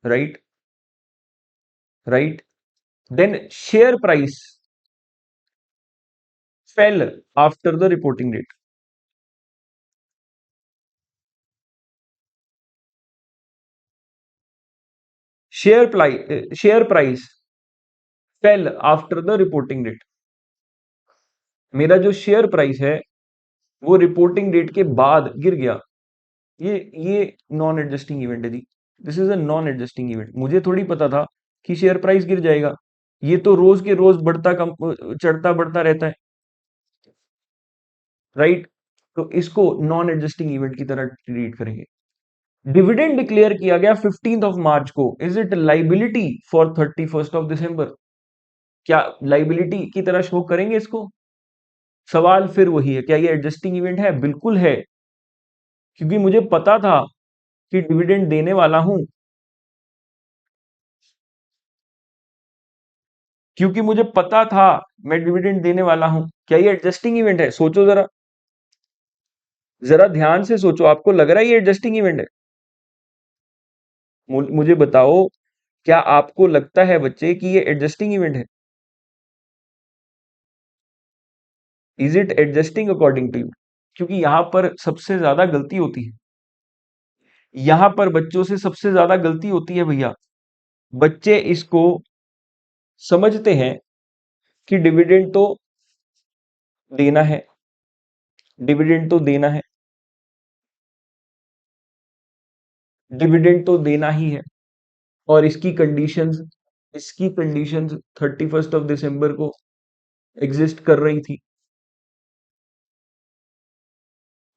A: right, right. Then share price fell after the reporting date, share price fell after the reporting date. मेरा जो शेयर प्राइस है वो रिपोर्टिंग डेट के बाद गिर गया, ये नॉन एडजस्टिंग इवेंट है जी, this is a non adjusting event. मुझे थोड़ी पता था कि शेयर प्राइस गिर जाएगा, ये तो रोज के रोज बढ़ता कम, चढ़ता बढ़ता रहता है, राइट। तो इसको नॉन एडजस्टिंग इवेंट की तरह ट्रीट करेंगे। डिविडेंड डिक्लेयर किया गया 15 मार्च को, इज इट लाइबिलिटी फॉर 31 दिसंबर? क्या लाइबिलिटी की तरह शो करेंगे इसको? सवाल फिर वही है, क्या ये एडजस्टिंग इवेंट है? बिल्कुल है, क्योंकि मुझे पता था कि डिविडेंड देने वाला हूं, क्योंकि मुझे पता था मैं डिविडेंड देने वाला हूं। क्या ये एडजस्टिंग इवेंट है? सोचो जरा, जरा ध्यान से सोचो, आपको लग रहा है ये एडजस्टिंग इवेंट है? मुझे बताओ, क्या आपको लगता है बच्चे कि ये एडजस्टिंग इवेंट है? Is it adjusting according to you? क्योंकि यहां पर सबसे ज्यादा गलती होती है, यहां पर बच्चों से सबसे ज्यादा गलती होती है भैया। बच्चे इसको समझते हैं कि डिविडेंड तो देना है, डिविडेंड तो देना है, डिविडेंड तो देना ही है, और इसकी कंडीशंस 31 दिसंबर को एग्जिस्ट कर रही थी।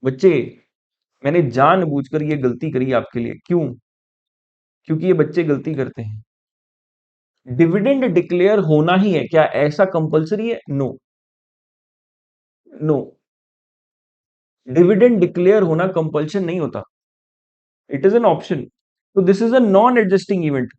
A: बच्चे, मैंने जानबूझकर ये गलती करी आपके लिए, क्यों? क्योंकि ये बच्चे गलती करते हैं। डिविडेंड डिक्लेयर होना ही है, क्या ऐसा कंपलसरी है? नो, नो, डिविडेंड डिक्लेयर होना कंपल्शन नहीं होता, इट इज एन ऑप्शन। तो this is a non adjusting event.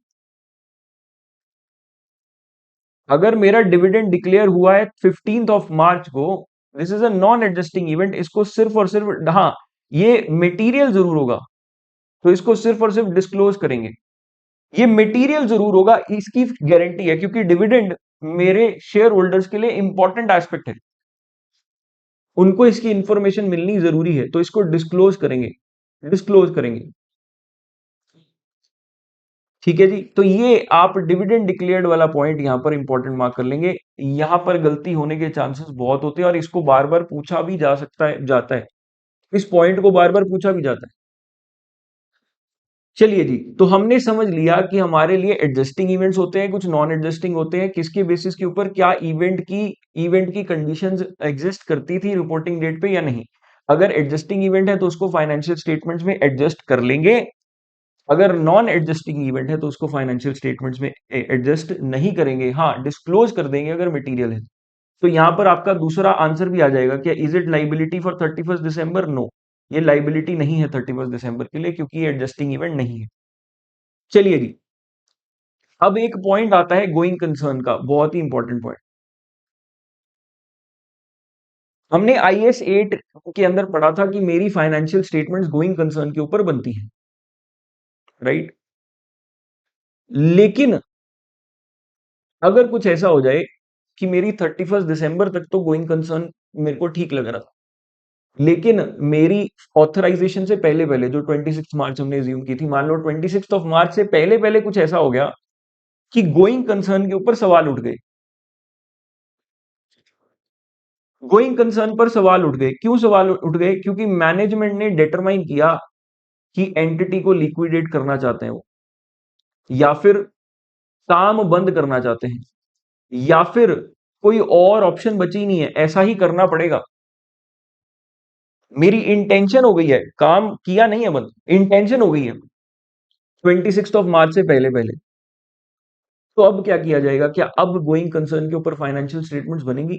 A: अगर मेरा डिविडेंड डिक्लेयर हुआ है 15 मार्च को, this is a non adjusting event. इसको सिर्फ और सिर्फ, हाँ, ये मटेरियल जरूर होगा, तो इसको सिर्फ और सिर्फ डिस्क्लोज करेंगे। ये मटेरियल जरूर होगा, इसकी गारंटी है, क्योंकि डिविडेंड मेरे शेयर होल्डर्स के लिए इंपॉर्टेंट एस्पेक्ट है, उनको इसकी इंफॉर्मेशन मिलनी जरूरी है, तो इसको डिस्क्लोज करेंगे, डिस्क्लोज करेंगे। ठीक है जी। तो ये आप डिविडेंड डिक्लेयर्ड वाला पॉइंट यहां पर इंपॉर्टेंट मार्क कर लेंगे। यहां पर गलती होने के चांसेस बहुत होते हैं और इसको बार बार पूछा भी जा सकता है जाता है, इस पॉइंट को बार बार पूछा भी जाता है। चलिए जी, तो हमने समझ लिया कि हमारे लिए एडजस्टिंग इवेंट्स होते हैं, कुछ नॉन एडजस्टिंग होते हैं, किसके बेसिस के ऊपर क्या इवेंट की कंडीशंस एग्जिस्ट करती थी रिपोर्टिंग डेट पे या नहीं। अगर एडजस्टिंग इवेंट है तो उसको फाइनेंशियल स्टेटमेंट्स में एडजस्ट कर लेंगे, अगर नॉन एडजस्टिंग इवेंट है तो उसको फाइनेंशियल स्टेटमेंट्स में एडजस्ट नहीं करेंगे, हाँ डिस्क्लोज कर देंगे अगर मटेरियल है। तो यहां पर आपका दूसरा आंसर भी आ जाएगा क्या, is it liability for 31 December? No, ये लाइबिलिटी नहीं है 31 दिसंबर के लिए, क्योंकि ये एडजस्टिंग इवेंट नहीं है। चलिए जी, अब एक पॉइंट आता है गोइंग कंसर्न का, बहुत ही इंपॉर्टेंट पॉइंट। हमने आईएस 8 के अंदर पढ़ा था कि मेरी फाइनेंशियल स्टेटमेंट्स गोइंग कंसर्न के ऊपर बनती हैं, राइट। लेकिन अगर कुछ ऐसा हो जाए कि मेरी 31 दिसंबर तक तो गोइंग कंसर्न मेरे को ठीक लग रहा था, लेकिन मेरी ऑथराइजेशन से पहले पहले जो 26 मार्च हमने एज्यूम की थी, मान लो 26 मार्च से पहले पहले कुछ ऐसा हो गया कि गोइंग कंसर्न के ऊपर सवाल उठ गए। गोइंग कंसर्न पर सवाल उठ गए, क्यों सवाल उठ गए? क्योंकि मैनेजमेंट ने डिटरमाइन किया कि एंटिटी को लिक्विडेट करना चाहते हैं वो, या फिर काम बंद करना चाहते हैं, या फिर कोई और ऑप्शन बची नहीं है, ऐसा ही करना पड़ेगा। मेरी इंटेंशन हो गई है, काम किया नहीं है बंद, इंटेंशन हो गई है 26 मार्च से पहले पहले। तो अब क्या किया जाएगा? क्या अब गोइंग कंसर्न के ऊपर फाइनेंशियल स्टेटमेंट्स बनेंगी?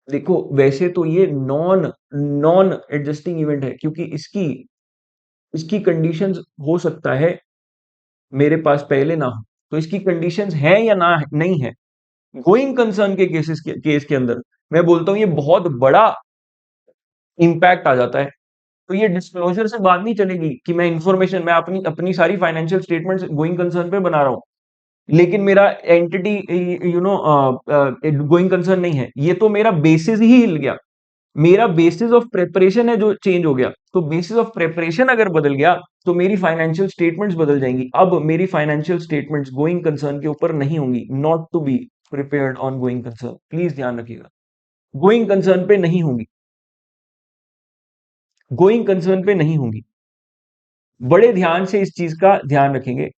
A: देखो वैसे तो ये नॉन नॉन एडजस्टिंग इवेंट है, क्योंकि इसकी इसकी कंडीशंस हो सकता है मेरे पास पहले ना हो, तो इसकी कंडीशंस है या ना नहीं है। गोइंग कंसर्न के केस के अंदर मैं बोलता हूं ये बहुत बड़ा इंपैक्ट आ जाता है। तो ये डिस्क्लोजर से बात नहीं चलेगी कि मैं अपनी अपनी सारी फाइनेंशियल स्टेटमेंट्स गोइंग कंसर्न पे बना रहा हूं, लेकिन मेरा एंटिटी गोइंग कंसर्न नहीं है, ये तो मेरा बेसिस ही हिल गया। मेरा बेसिस ऑफ प्रेपरेशन है जो चेंज हो गया, तो बेसिस ऑफ प्रेपरेशन अगर बदल गया तो मेरी फाइनेंशियल स्टेटमेंट्स बदल जाएंगी। अब मेरी फाइनेंशियल स्टेटमेंट्स गोइंग कंसर्न के ऊपर नहीं होंगी, not to be prepared on going concern, please ध्यान रखिएगा। गोइंग कंसर्न पे नहीं होंगी, गोइंग कंसर्न पे नहीं होंगी। बड़े ध्यान से इस चीज का ध्यान रखेंगे।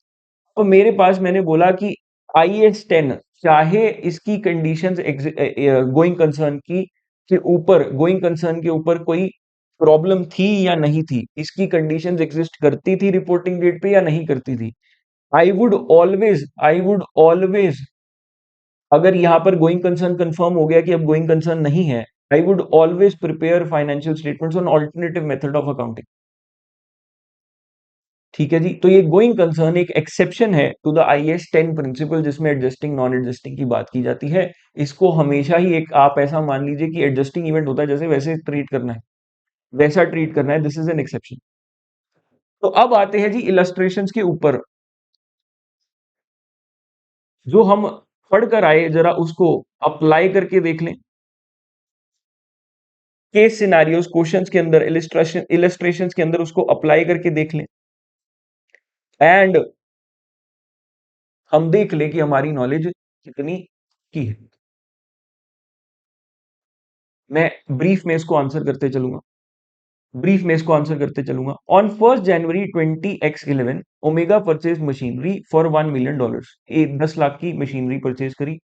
A: तो मेरे पास मैंने बोला कि IS 10 चाहे इसकी कंडीशंस गोइंग कंसर्न की के ऊपर गोइंग कंसर्न के ऊपर कोई प्रॉब्लम थी या नहीं थी, इसकी कंडीशंस एग्जिस्ट करती थी रिपोर्टिंग डेट पे या नहीं करती थी, आई वुड ऑलवेज अगर यहां पर गोइंग कंसर्न कंफर्म हो गया कि अब गोइंग कंसर्न नहीं है, I would always prepare financial statements on alternative method of accounting. ठीक है जी। तो ये गोइंग कंसर्न एक एक्सेप्शन है टू द IS 10 प्रिंसिपल, जिसमें एडजस्टिंग नॉन एडजस्टिंग की बात की जाती है। इसको हमेशा ही एक आप ऐसा मान लीजिए कि एडजस्टिंग इवेंट होता है, जैसे वैसे ट्रीट करना है, वैसा ट्रीट करना है, दिस इज एन एक्सेप्शन। तो अब आते हैं जी इलस्ट्रेशंस के ऊपर, जो हम पढ़कर आए जरा उसको अप्लाई करके देख लें। केस सिनारियोस क्वेश्चंस के अंदर, इलस्ट्रेशंस के अंदर उसको अप्लाई करके देख लें, एंड हम देख लें कि हमारी नॉलेज कितनी की है। मैं ब्रीफ में इसको आंसर करते चलूंगा, ब्रीफ में इसको आंसर करते चलूंगा। On 1 January 20x11 Omega purchase machinery for $1 million, 10 lakh की मशीनरी परचेज करी।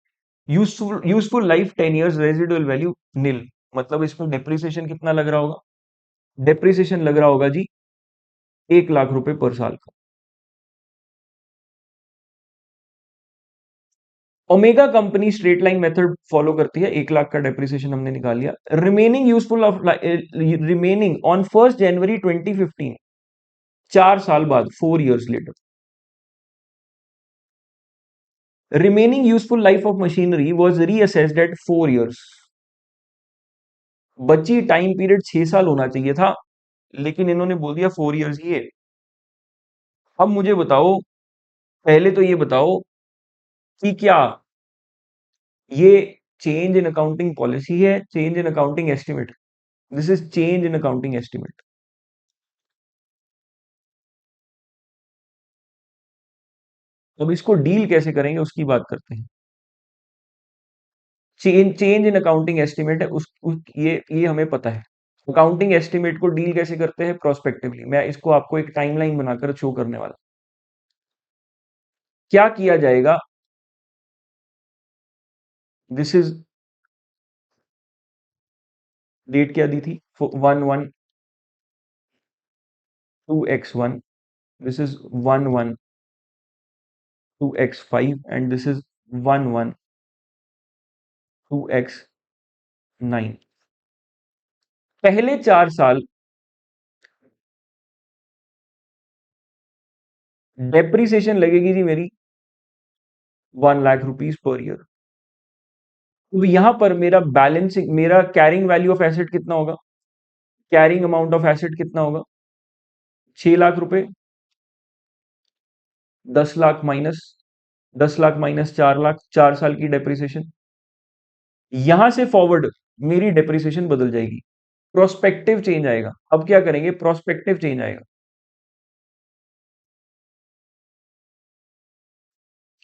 A: Useful life 10 years, residual value nil. मतलब इसमें डेप्रिसिएशन कितना लग रहा होगा? डेप्रिसिएशन लग रहा होगा जी 1 लाख रुपए पर साल का। Omega company straight line method follow करती है, 1 लाख का डेप्रिसिएशन हमने निकाल लिया। रिमेनिंग ऑन 1 जनवरी 2015, 4 साल बाद, 4 years later, remaining useful life of machinery was reassessed at 4 years। बची टाइम पीरियड 6 साल होना चाहिए था, लेकिन इन्होंने बोल दिया 4 years ही है। अब मुझे बताओ, पहले तो ये बताओ कि क्या ये चेंज इन अकाउंटिंग पॉलिसी है, change in accounting estimate? This is change in accounting estimate. अब इसको डील कैसे करेंगे उसकी बात करते हैं। चेंज इन अकाउंटिंग एस्टिमेट है ये हमें पता है। अकाउंटिंग एस्टिमेट को डील कैसे करते हैं? प्रोस्पेक्टिवली। मैं इसको आपको एक टाइमलाइन बनाकर शो करने वाला। क्या किया जाएगा? दिस इज डेट क्या दी थी? 1 1 2 x 1। This is 1 1 2 x 5 and this is 1 1 2 x 9। पहले 4 साल डेप्रिसिएशन लगेगी जी मेरी 1 लाख रुपीज पर ईयर। तो यहां पर मेरा बैलेंसिंग, मेरा कैरिंग वैल्यू ऑफ एसेट कितना होगा? कैरिंग अमाउंट ऑफ एसेट कितना होगा? 6 लाख रुपए। 10 लाख माइनस 4 लाख, 4 साल की डेप्रिसिएशन। यहां से फॉरवर्ड मेरी डेप्रिसिएशन बदल जाएगी। प्रोस्पेक्टिव चेंज आएगा। अब क्या करेंगे? प्रोस्पेक्टिव चेंज आएगा,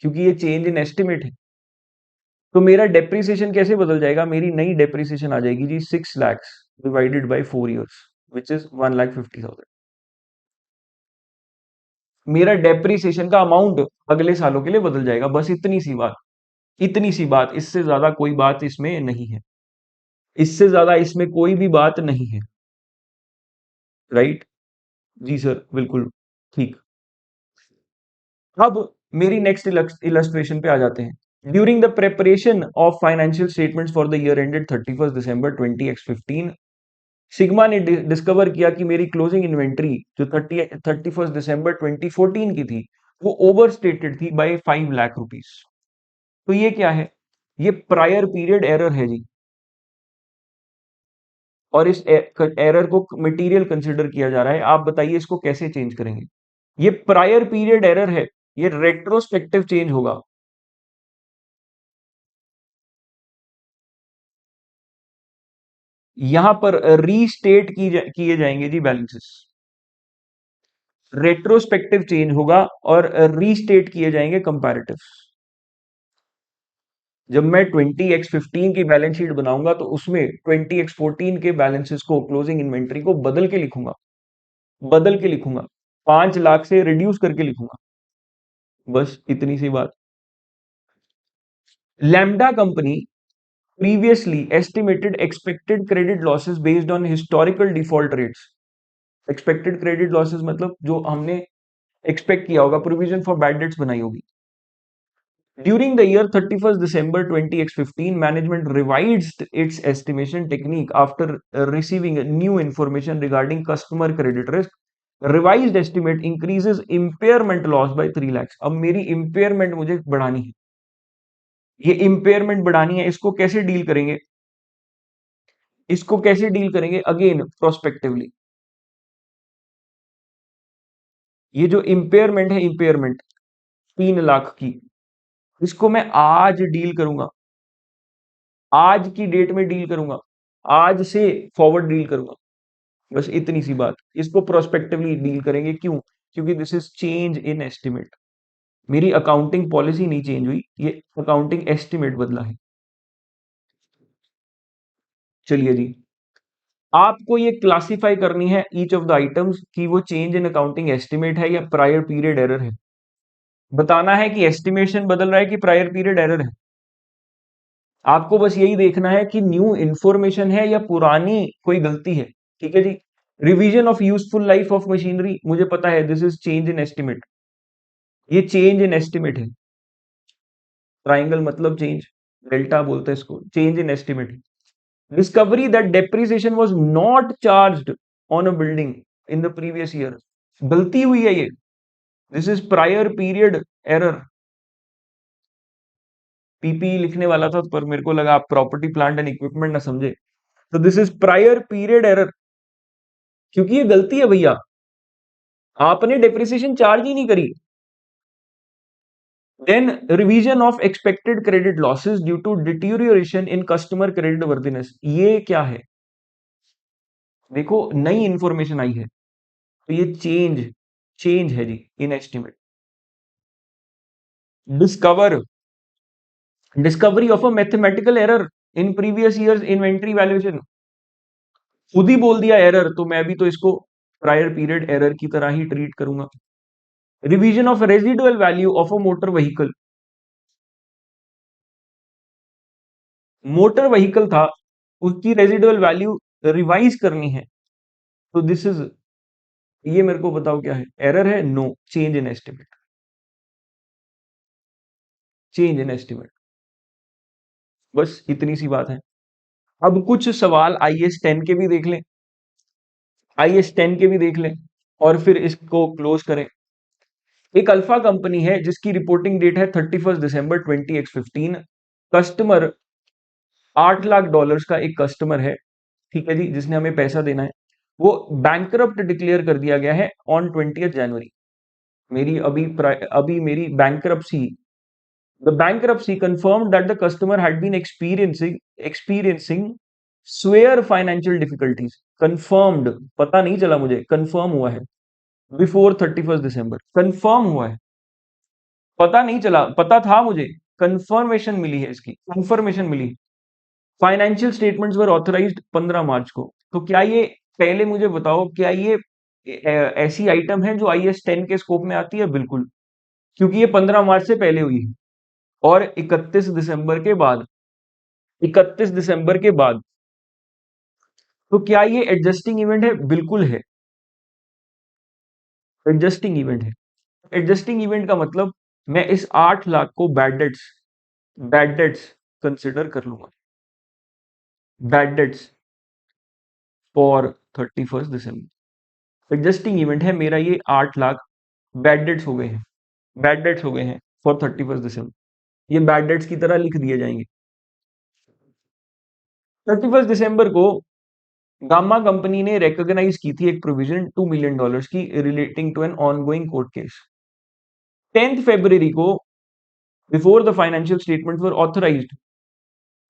A: क्योंकि ये चेंज इन एस्टिमेट है। तो मेरा डेप्रिसिएशन कैसे बदल जाएगा? मेरी नई डेप्रिसिएशन आ जाएगी जी 6 lakhs divided by 4 years, which is 1,50,000। मेरा डेप्रिसिएशन का अमाउंट अगले सालों के लिए बदल जाएगा। बस इतनी सी बात, इतनी सी बात, इससे ज्यादा कोई बात इसमें नहीं है। इससे ज्यादा इसमें कोई भी बात नहीं है। राइट? जी सर, बिल्कुल ठीक। अब मेरी नेक्स्ट इलस्ट्रेशन पे आ जाते हैं। During the preparation of financial statements for the year ended 31 December 20x15, sigma ने डिस्कवर किया कि मेरी क्लोजिंग इन्वेंट्री जो 31 दिसंबर 2014 की थी, वो ओवर स्टेटेड थी बाई 5 लाख रुपीज। तो ये क्या है? ये प्रायर पीरियड एरर है जी। और इस एरर को मटेरियल कंसिडर किया जा रहा है। आप बताइए इसको कैसे चेंज करेंगे? ये प्रायर पीरियड एरर है, ये रेट्रोस्पेक्टिव चेंज होगा। यहां पर रीस्टेट किए जाएंगे जी बैलेंसेस। रेट्रोस्पेक्टिव चेंज होगा और रीस्टेट किए जाएंगे कंपैरेटिव्स। जब मैं 20x15 की बैलेंस शीट बनाऊंगा तो उसमें 20x14 के बैलेंसेस को, क्लोजिंग इन्वेंट्री को बदल के लिखूंगा। बदल के लिखूंगा, 5 लाख से रिड्यूस करके लिखूंगा। बस इतनी सी बात। Lambda company previously estimated expected credit losses based on historical default rates। expected credit losses मतलब जो हमने expect किया होगा, provision for bad debts बनाई होगी। During the year 31st December 20x15, management revised its estimation technique after receiving new information regarding customer credit risk। Revised estimate increases impairment loss by 3 lakhs। अब मेरी impairment मुझे बढ़ानी है। ये impairment बढ़ानी है, इसको कैसे डील करेंगे? इसको कैसे डील करेंगे? Again prospectively. ये जो इम्पेयरमेंट है, इम्पेयरमेंट 3 लाख की, इसको मैं आज डील करूंगा, आज की डेट में डील करूंगा, आज से फॉरवर्ड डील करूंगा। बस इतनी सी बात। इसको प्रोस्पेक्टिवली डील करेंगे। क्यों? क्योंकि this is change in estimate. मेरी अकाउंटिंग पॉलिसी नहीं चेंज हुई, ये अकाउंटिंग एस्टिमेट बदला है। चलिए जी, आपको ये क्लासिफाई करनी है ईच ऑफ द आइटम्स कि वो चेंज इन अकाउंटिंग एस्टिमेट है या प्रायर पीरियड एरर है। बताना है कि एस्टिमेशन बदल रहा है कि प्रायर पीरियड एरर है। आपको बस यही देखना है कि न्यू इंफॉर्मेशन है या पुरानी कोई गलती है। ठीक है जी। Revision of useful life of machinery, मुझे पता है this is change in estimate. ये चेंज इन एस्टिमेट है। ट्राइंगल मतलब चेंज, डेल्टा बोलते हैं इसको, change in estimate. Discovery that depreciation was not charged on a building in the previous year. गलती हुई है ये। This is prior period error. PPE लिखने वाला था पर मेरे को लगा आप प्रॉपर्टी प्लांट एंड इक्विपमेंट ना समझे। तो this is prior period error, क्योंकि ये गलती है भैया। आपने डेप्रिसिएशन चार्ज ही नहीं करी। Then revision of expected credit losses due to deterioration in customer credit worthiness. ये क्या है? देखो नई इंफॉर्मेशन आई है, तो ये चेंज, चेंज है जी in estimate. Discover discovery of a mathematical error in previous years inventory valuation. खुद ही बोल दिया एरर, तो मैं भी तो इसको प्रायर पीरियड एरर की तरह ही ट्रीट करूंगा। Revision of residual value of a motor vehicle, motor vehicle था, उसकी रेजिडुअल वैल्यू रिवाइज करनी है, तो दिस इज, ये मेरे को बताओ क्या है, एरर है? No, change in estimate, change in estimate, बस इतनी सी बात है। अब कुछ सवाल IS 10 के भी देख लें, IS 10 के भी देख लें और फिर इसको क्लोज करें। एक अल्फा कंपनी है जिसकी रिपोर्टिंग डेट है 31 दिसंबर 2015। कस्टमर $8 लाख का एक कस्टमर है, ठीक है जी, जिसने हमें पैसा देना है। वो बैंकरप्ट डिक्लेयर कर दिया गया है ऑन 20 जनवरी। मेरी अभी मेरी bankruptcy, the bankruptcy confirm that the customer had been experiencing severe financial difficulties. Confirmed, पता नहीं चला मुझे, कंफर्म हुआ है बिफोर 31 दिसंबर, कंफर्म हुआ है, पता नहीं चला, पता था मुझे, कंफर्मेशन मिली है, इसकी confirmation milli. Financial statements were authorised 15 मार्च को। तो क्या ये, पहले मुझे बताओ, क्या ये ऐसी आइटम है जो IS 10 के स्कोप में आती है? बिल्कुल, क्योंकि ये 15 मार्च से पहले हुई है और 31 दिसंबर के बाद, तो क्या ये एडजस्टिंग इवेंट है? बिल्कुल है, एडजस्टिंग इवेंट है। एडजस्टिंग इवेंट का मतलब मैं इस 8 लाख को बैड डेट्स कंसिडर कर लूंगा, bad debts for 31 December. Adjusting event है मेरा ये 8 लाख, बैड डेट्स हो गए हैं, बैड डेट्स हो गए हैं फॉर 31 दिसंबर, ये बैड डेट्स की तरह लिख दिए जाएंगे। 31 दिसंबर को गामा कंपनी ने रिकॉग्नाइज की थी एक प्रोविजन $2 million की relating to an ongoing court case. 10 फरवरी को before the financial statement were authorised,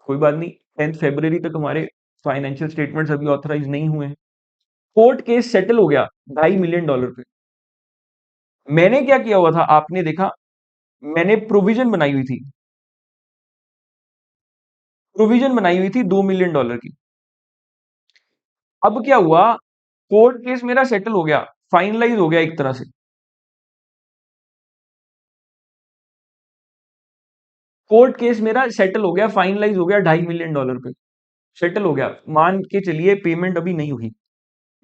A: कोई बात नहीं, 10 फरवरी तक हमारे फाइनेंशियल स्टेटमेंट्स अभी ऑथराइज नहीं हुए हैं। कोर्ट केस सेटल हो गया $2.5 million पे। मैंने क्या किया हुआ था आपने देखा, मैंने प्रोविजन बनाई हुई थी $2 million की। अब क्या हुआ, कोर्ट केस मेरा सेटल हो गया, फाइनलाइज हो गया एक तरह से, कोर्ट केस मेरा सेटल हो गया, फाइनलाइज हो गया $2.5 million पे, सेटल हो गया। मान के चलिए पेमेंट अभी नहीं हुई,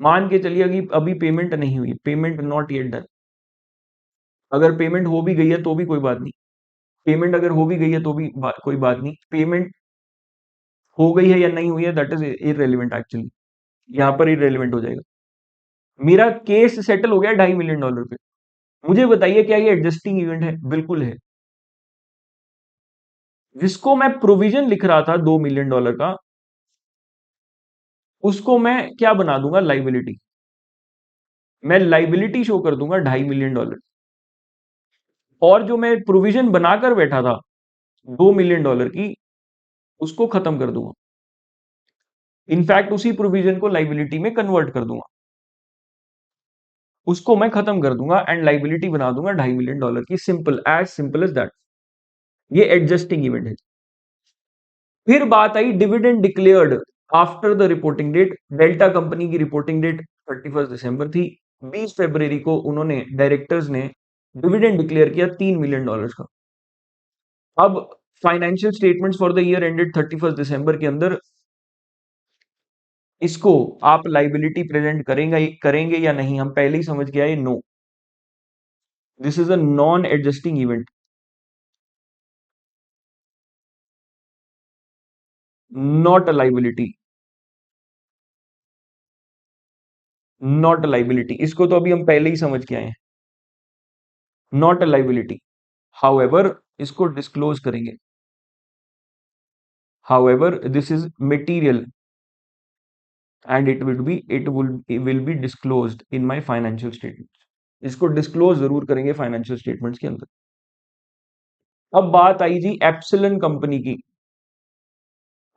A: मान के चलिए अभी पेमेंट नहीं हुई, पेमेंट नॉट येट डन। अगर पेमेंट हो भी गई है तो भी कोई बात नहीं, पेमेंट अगर हो भी गई है तो भी कोई बात नहीं, पेमेंट हो गई है या नहीं हुई है दैट इज इररेलेवेंट एक्चुअली, यहाँ पर इररेलेवेंट हो जाएगा। मेरा केस सेटल हो गया $2.5 million पे। मुझे बताइए क्या ये एडजस्टिंग इवेंट है? बिल्कुल है। जिसको मैं प्रोविजन लिख रहा था $2 million का, उसको मैं क्या बना दूंगा, लाइबिलिटी। मैं लाइबिलिटी शो कर दूंगा $2.5 million, और जो मैं प्रोविजन बनाकर बैठा था $2 million की, उसको खत्म कर दूंगा। इनफैक्ट उसी प्रोविजन को लाइबिलिटी में कन्वर्ट कर दूंगा, उसको मैं खत्म कर दूंगा एंड लाइबिलिटी बना दूंगा $2.5 million की, simple, as simple as that. ये एडजस्टिंग इवेंट है। फिर बात आई dividend declared after the reporting date. Delta company की रिपोर्टिंग डेट 31 दिसंबर थी। 20 फरवरी को उन्होंने, डायरेक्टर्स ने डिविडेंड डिक्लेयर किया $3 million का। अब financial statements for the year ended 31 दिसंबर के अंदर इसको आप लाइबिलिटी प्रेजेंट करेंगे या नहीं, हम पहले ही समझ गया, ये no, this is a non adjusting event, not a liability, not a liability, इसको तो अभी हम पहले ही समझ के आए हैं, नॉट अ लाइबिलिटी। हाउएवर इसको डिस्क्लोज करेंगे, however this is material and it will be disclosed in my financial statements. इसको डिस्क्लोज जरूर करेंगे फाइनेंशियल स्टेटमेंट्स के अंदर। अब बात आई जी एप्सिलॉन कंपनी की।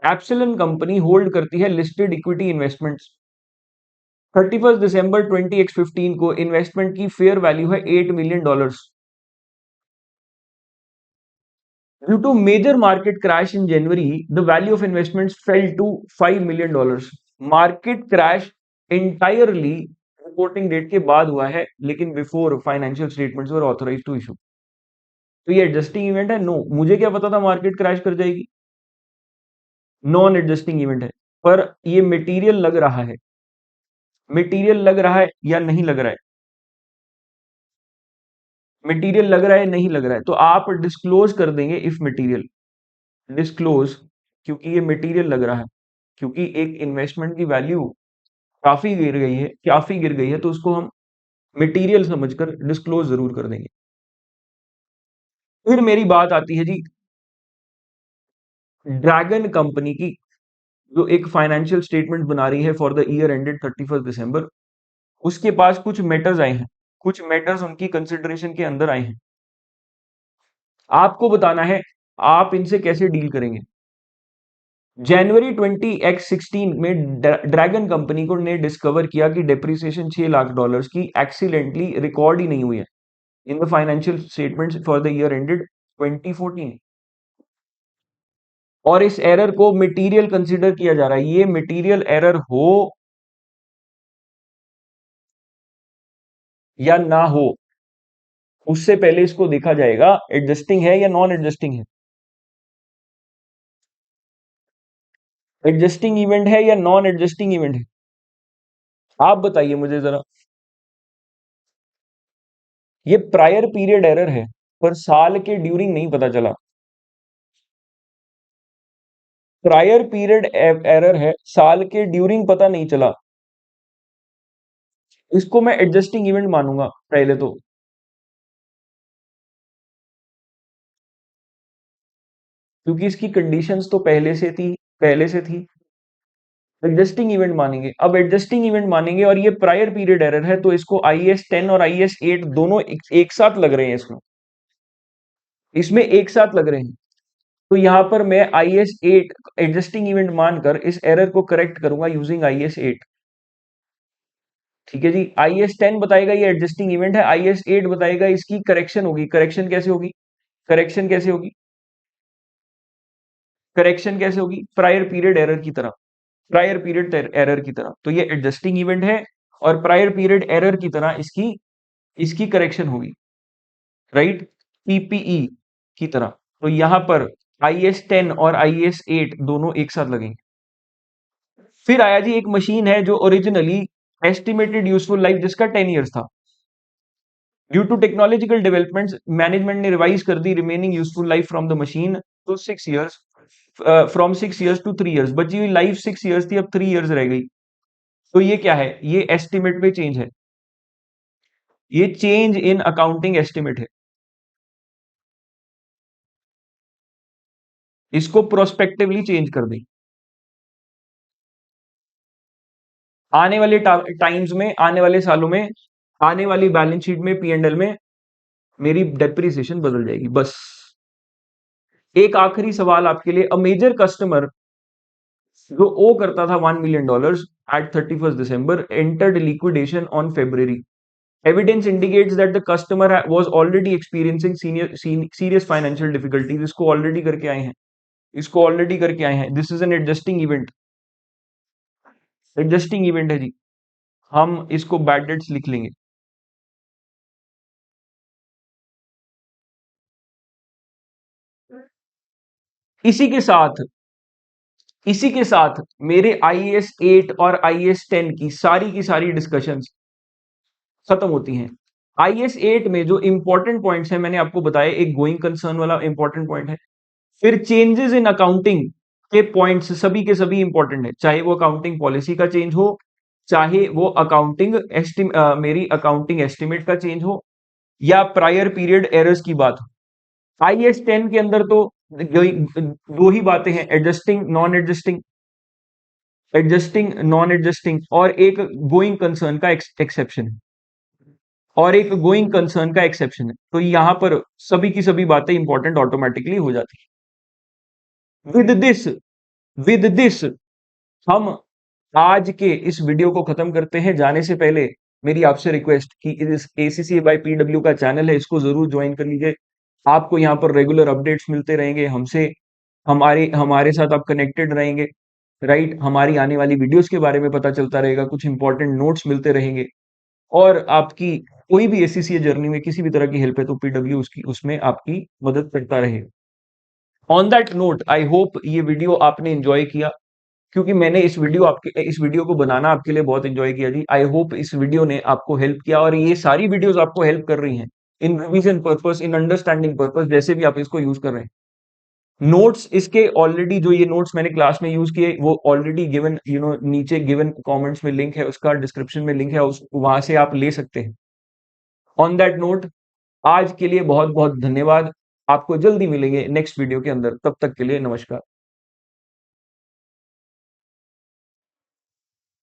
A: एप्सिलॉन कंपनी होल्ड करती है लिस्टेड इक्विटी इन्वेस्टमेंट्स। 31 दिसंबर 2015 को इन्वेस्टमेंट की फेयर वैल्यू है $8 million। Due to major market crash in January the value of investments fell to $5 million। Market crash entirely reporting date के बाद हुआ है, लेकिन before financial statements were authorised to issue. तो ये एडजस्टिंग इवेंट है? No, मुझे क्या पता था मार्केट क्रैश कर जाएगी। नॉन एडजस्टिंग इवेंट है, पर ये मटेरियल लग रहा है। मटेरियल लग रहा है या नहीं लग रहा है? मटेरियल लग रहा है नहीं लग रहा है, तो आप डिस्क्लोज कर देंगे इफ मटेरियल डिस्क्लोज, क्योंकि ये मटेरियल लग रहा है, क्योंकि एक इन्वेस्टमेंट की वैल्यू काफी गिर गई है, तो उसको हम मटेरियल समझकर डिस्क्लोज जरूर कर देंगे। फिर मेरी बात आती है जी ड्रैगन कंपनी की, जो एक फाइनेंशियल स्टेटमेंट बना रही है फॉर द ईयर एंडेड 31 दिसंबर। उसके पास कुछ मैटर्स आए हैं, कुछ मैटर्स उनकी कंसिडरेशन के अंदर आए हैं। आपको बताना है आप इनसे कैसे डील करेंगे। जनवरी 2016 में ड्रैगन कंपनी को ने डिस्कवर किया कि डेप्रिसिएशन $6 लाख की एक्सीडेंटली रिकॉर्ड ही नहीं हुई है in the financial statements for the year ended 2014, और इस एरर को मटेरियल कंसीडर किया जा रहा है। ये मटेरियल एरर हो या ना हो, उससे पहले इसको देखा जाएगा एडजस्टिंग है या नॉन एडजस्टिंग है। एडजस्टिंग इवेंट है या नॉन एडजस्टिंग इवेंट है, आप बताइए मुझे जरा। ये प्रायर पीरियड एरर है, पर साल के ड्यूरिंग नहीं पता चला। प्रायर पीरियड एरर है, साल के ड्यूरिंग पता नहीं चला। इसको मैं एडजस्टिंग इवेंट मानूंगा पहले तो, क्योंकि इसकी कंडीशंस तो पहले से थी। एडजस्टिंग इवेंट मानेंगे। अब एडजस्टिंग इवेंट मानेंगे और ये प्रायर पीरियड एरर है, तो इसको IAS 10 और IAS 8 दोनों एक साथ लग रहे हैं। इसमें इसमें एक साथ लग रहे हैं, तो यहां पर मैं IAS 8 एडजस्टिंग इवेंट मानकर इस एरर को करेक्ट करूंगा यूजिंग IAS 8। ठीक है जी, IAS 10 बताएगा ये एडजस्टिंग इवेंट है, IAS 8 बताएगा इसकी करेक्शन होगी। करेक्शन कैसे होगी? करेक्शन कैसे होगी? प्रायर पीरियड एरर की तरह। तो ये एडजस्टिंग इवेंट है और प्रायर पीरियड एरर की तरह इसकी इसकी करेक्शन होगी, राइट? PPE की तरह। तो यहां पर IAS 10 और IAS 8 दोनों एक साथ लगेंगे। फिर आया जी एक मशीन है जो ओरिजिनली एस्टिमेटेड यूजफुल लाइफ जिसका 10 ईयर्स था। Due to technological developments management ने रिवाइज कर दी remaining useful life from the machine to 6 years, from 6 years to 3 years. बची हुई लाइफ 6 ईयर्स थी, अब 3 ईयर्स रह गई। तो ये क्या है? ये एस्टिमेट में चेंज है, ये चेंज इन अकाउंटिंग एस्टिमेट है। इसको प्रोस्पेक्टिवली चेंज कर दें। आने वाले टाइम्स में, आने वाले सालों में, आने वाली बैलेंस शीट में, P&L में मेरी डेप्रिसिएशन बदल जाएगी। बस एक आखिरी सवाल आपके लिए। अ मेजर कस्टमर जो ओ करता था $1 million at 31 December entered liquidation on February। Evidence indicates that the customer was already experiencing serious financial difficulties. इसको ऑलरेडी करके आए हैं। This is an adjusting event है जी। हम इसको बैड डेट्स लिख लेंगे। इसी के साथ इसी के साथ मेरे IAS 8 और IAS 10 की सारी डिस्कशंस खत्म होती हैं। IAS 8 में जो इंपॉर्टेंट पॉइंट्स हैं मैंने आपको बताया, एक गोइंग कंसर्न वाला इंपॉर्टेंट पॉइंट है। फिर चेंजेस इन अकाउंटिंग के पॉइंट्स सभी के सभी इंपॉर्टेंट है, चाहे वो अकाउंटिंग पॉलिसी का चेंज हो, चाहे वो मेरी अकाउंटिंग एस्टिमेट का चेंज हो, या प्रायर पीरियड एरर्स की बात हो। IAS 10 के अंदर तो दो ही बातें हैं, एडजस्टिंग नॉन एडजस्टिंग, और एक गोइंग कंसर्न का एक्सेप्शन है, तो यहां पर सभी की सभी बातें इंपॉर्टेंट ऑटोमेटिकली हो जाती है। विद दिस हम आज के इस वीडियो को खत्म करते हैं। जाने से पहले मेरी आपसे रिक्वेस्ट कि इस ACCA by PW का चैनल है, इसको जरूर ज्वाइन कर लीजिए। आपको यहाँ पर रेगुलर अपडेट्स मिलते रहेंगे हमसे, हमारे हमारे साथ आप कनेक्टेड रहेंगे, राइट? हमारी आने वाली वीडियोस के बारे में पता चलता रहेगा, कुछ इंपॉर्टेंट नोट्स मिलते रहेंगे और आपकी कोई भी एससीसीए जर्नी में किसी भी तरह की हेल्प है तो पीडब्ल्यू उसकी उसमें आपकी मदद करता रहे। On that note I hope ये वीडियो आपने एंजॉय किया, क्योंकि मैंने इस वीडियो को बनाना आपके लिए बहुत एंजॉय किया जी। आई होप इस वीडियो ने आपको हेल्प किया और ये सारी वीडियोस आपको हेल्प कर रही हैं in revision purpose, in understanding purpose, जैसे भी आप इसको यूज कर रहे हैं। नोट्स इसके ऑलरेडी, जो ये नोट्स मैंने क्लास में यूज किए वो ऑलरेडी गिवन, नीचे गिवन कमेंट्स में लिंक है, उसका डिस्क्रिप्शन में लिंक है, उस वहां से आप ले सकते हैं। ऑन दैट नोट आज के लिए बहुत बहुत धन्यवाद। आपको जल्दी मिलेंगे नेक्स्ट वीडियो के अंदर, तब तक के लिए नमस्कार।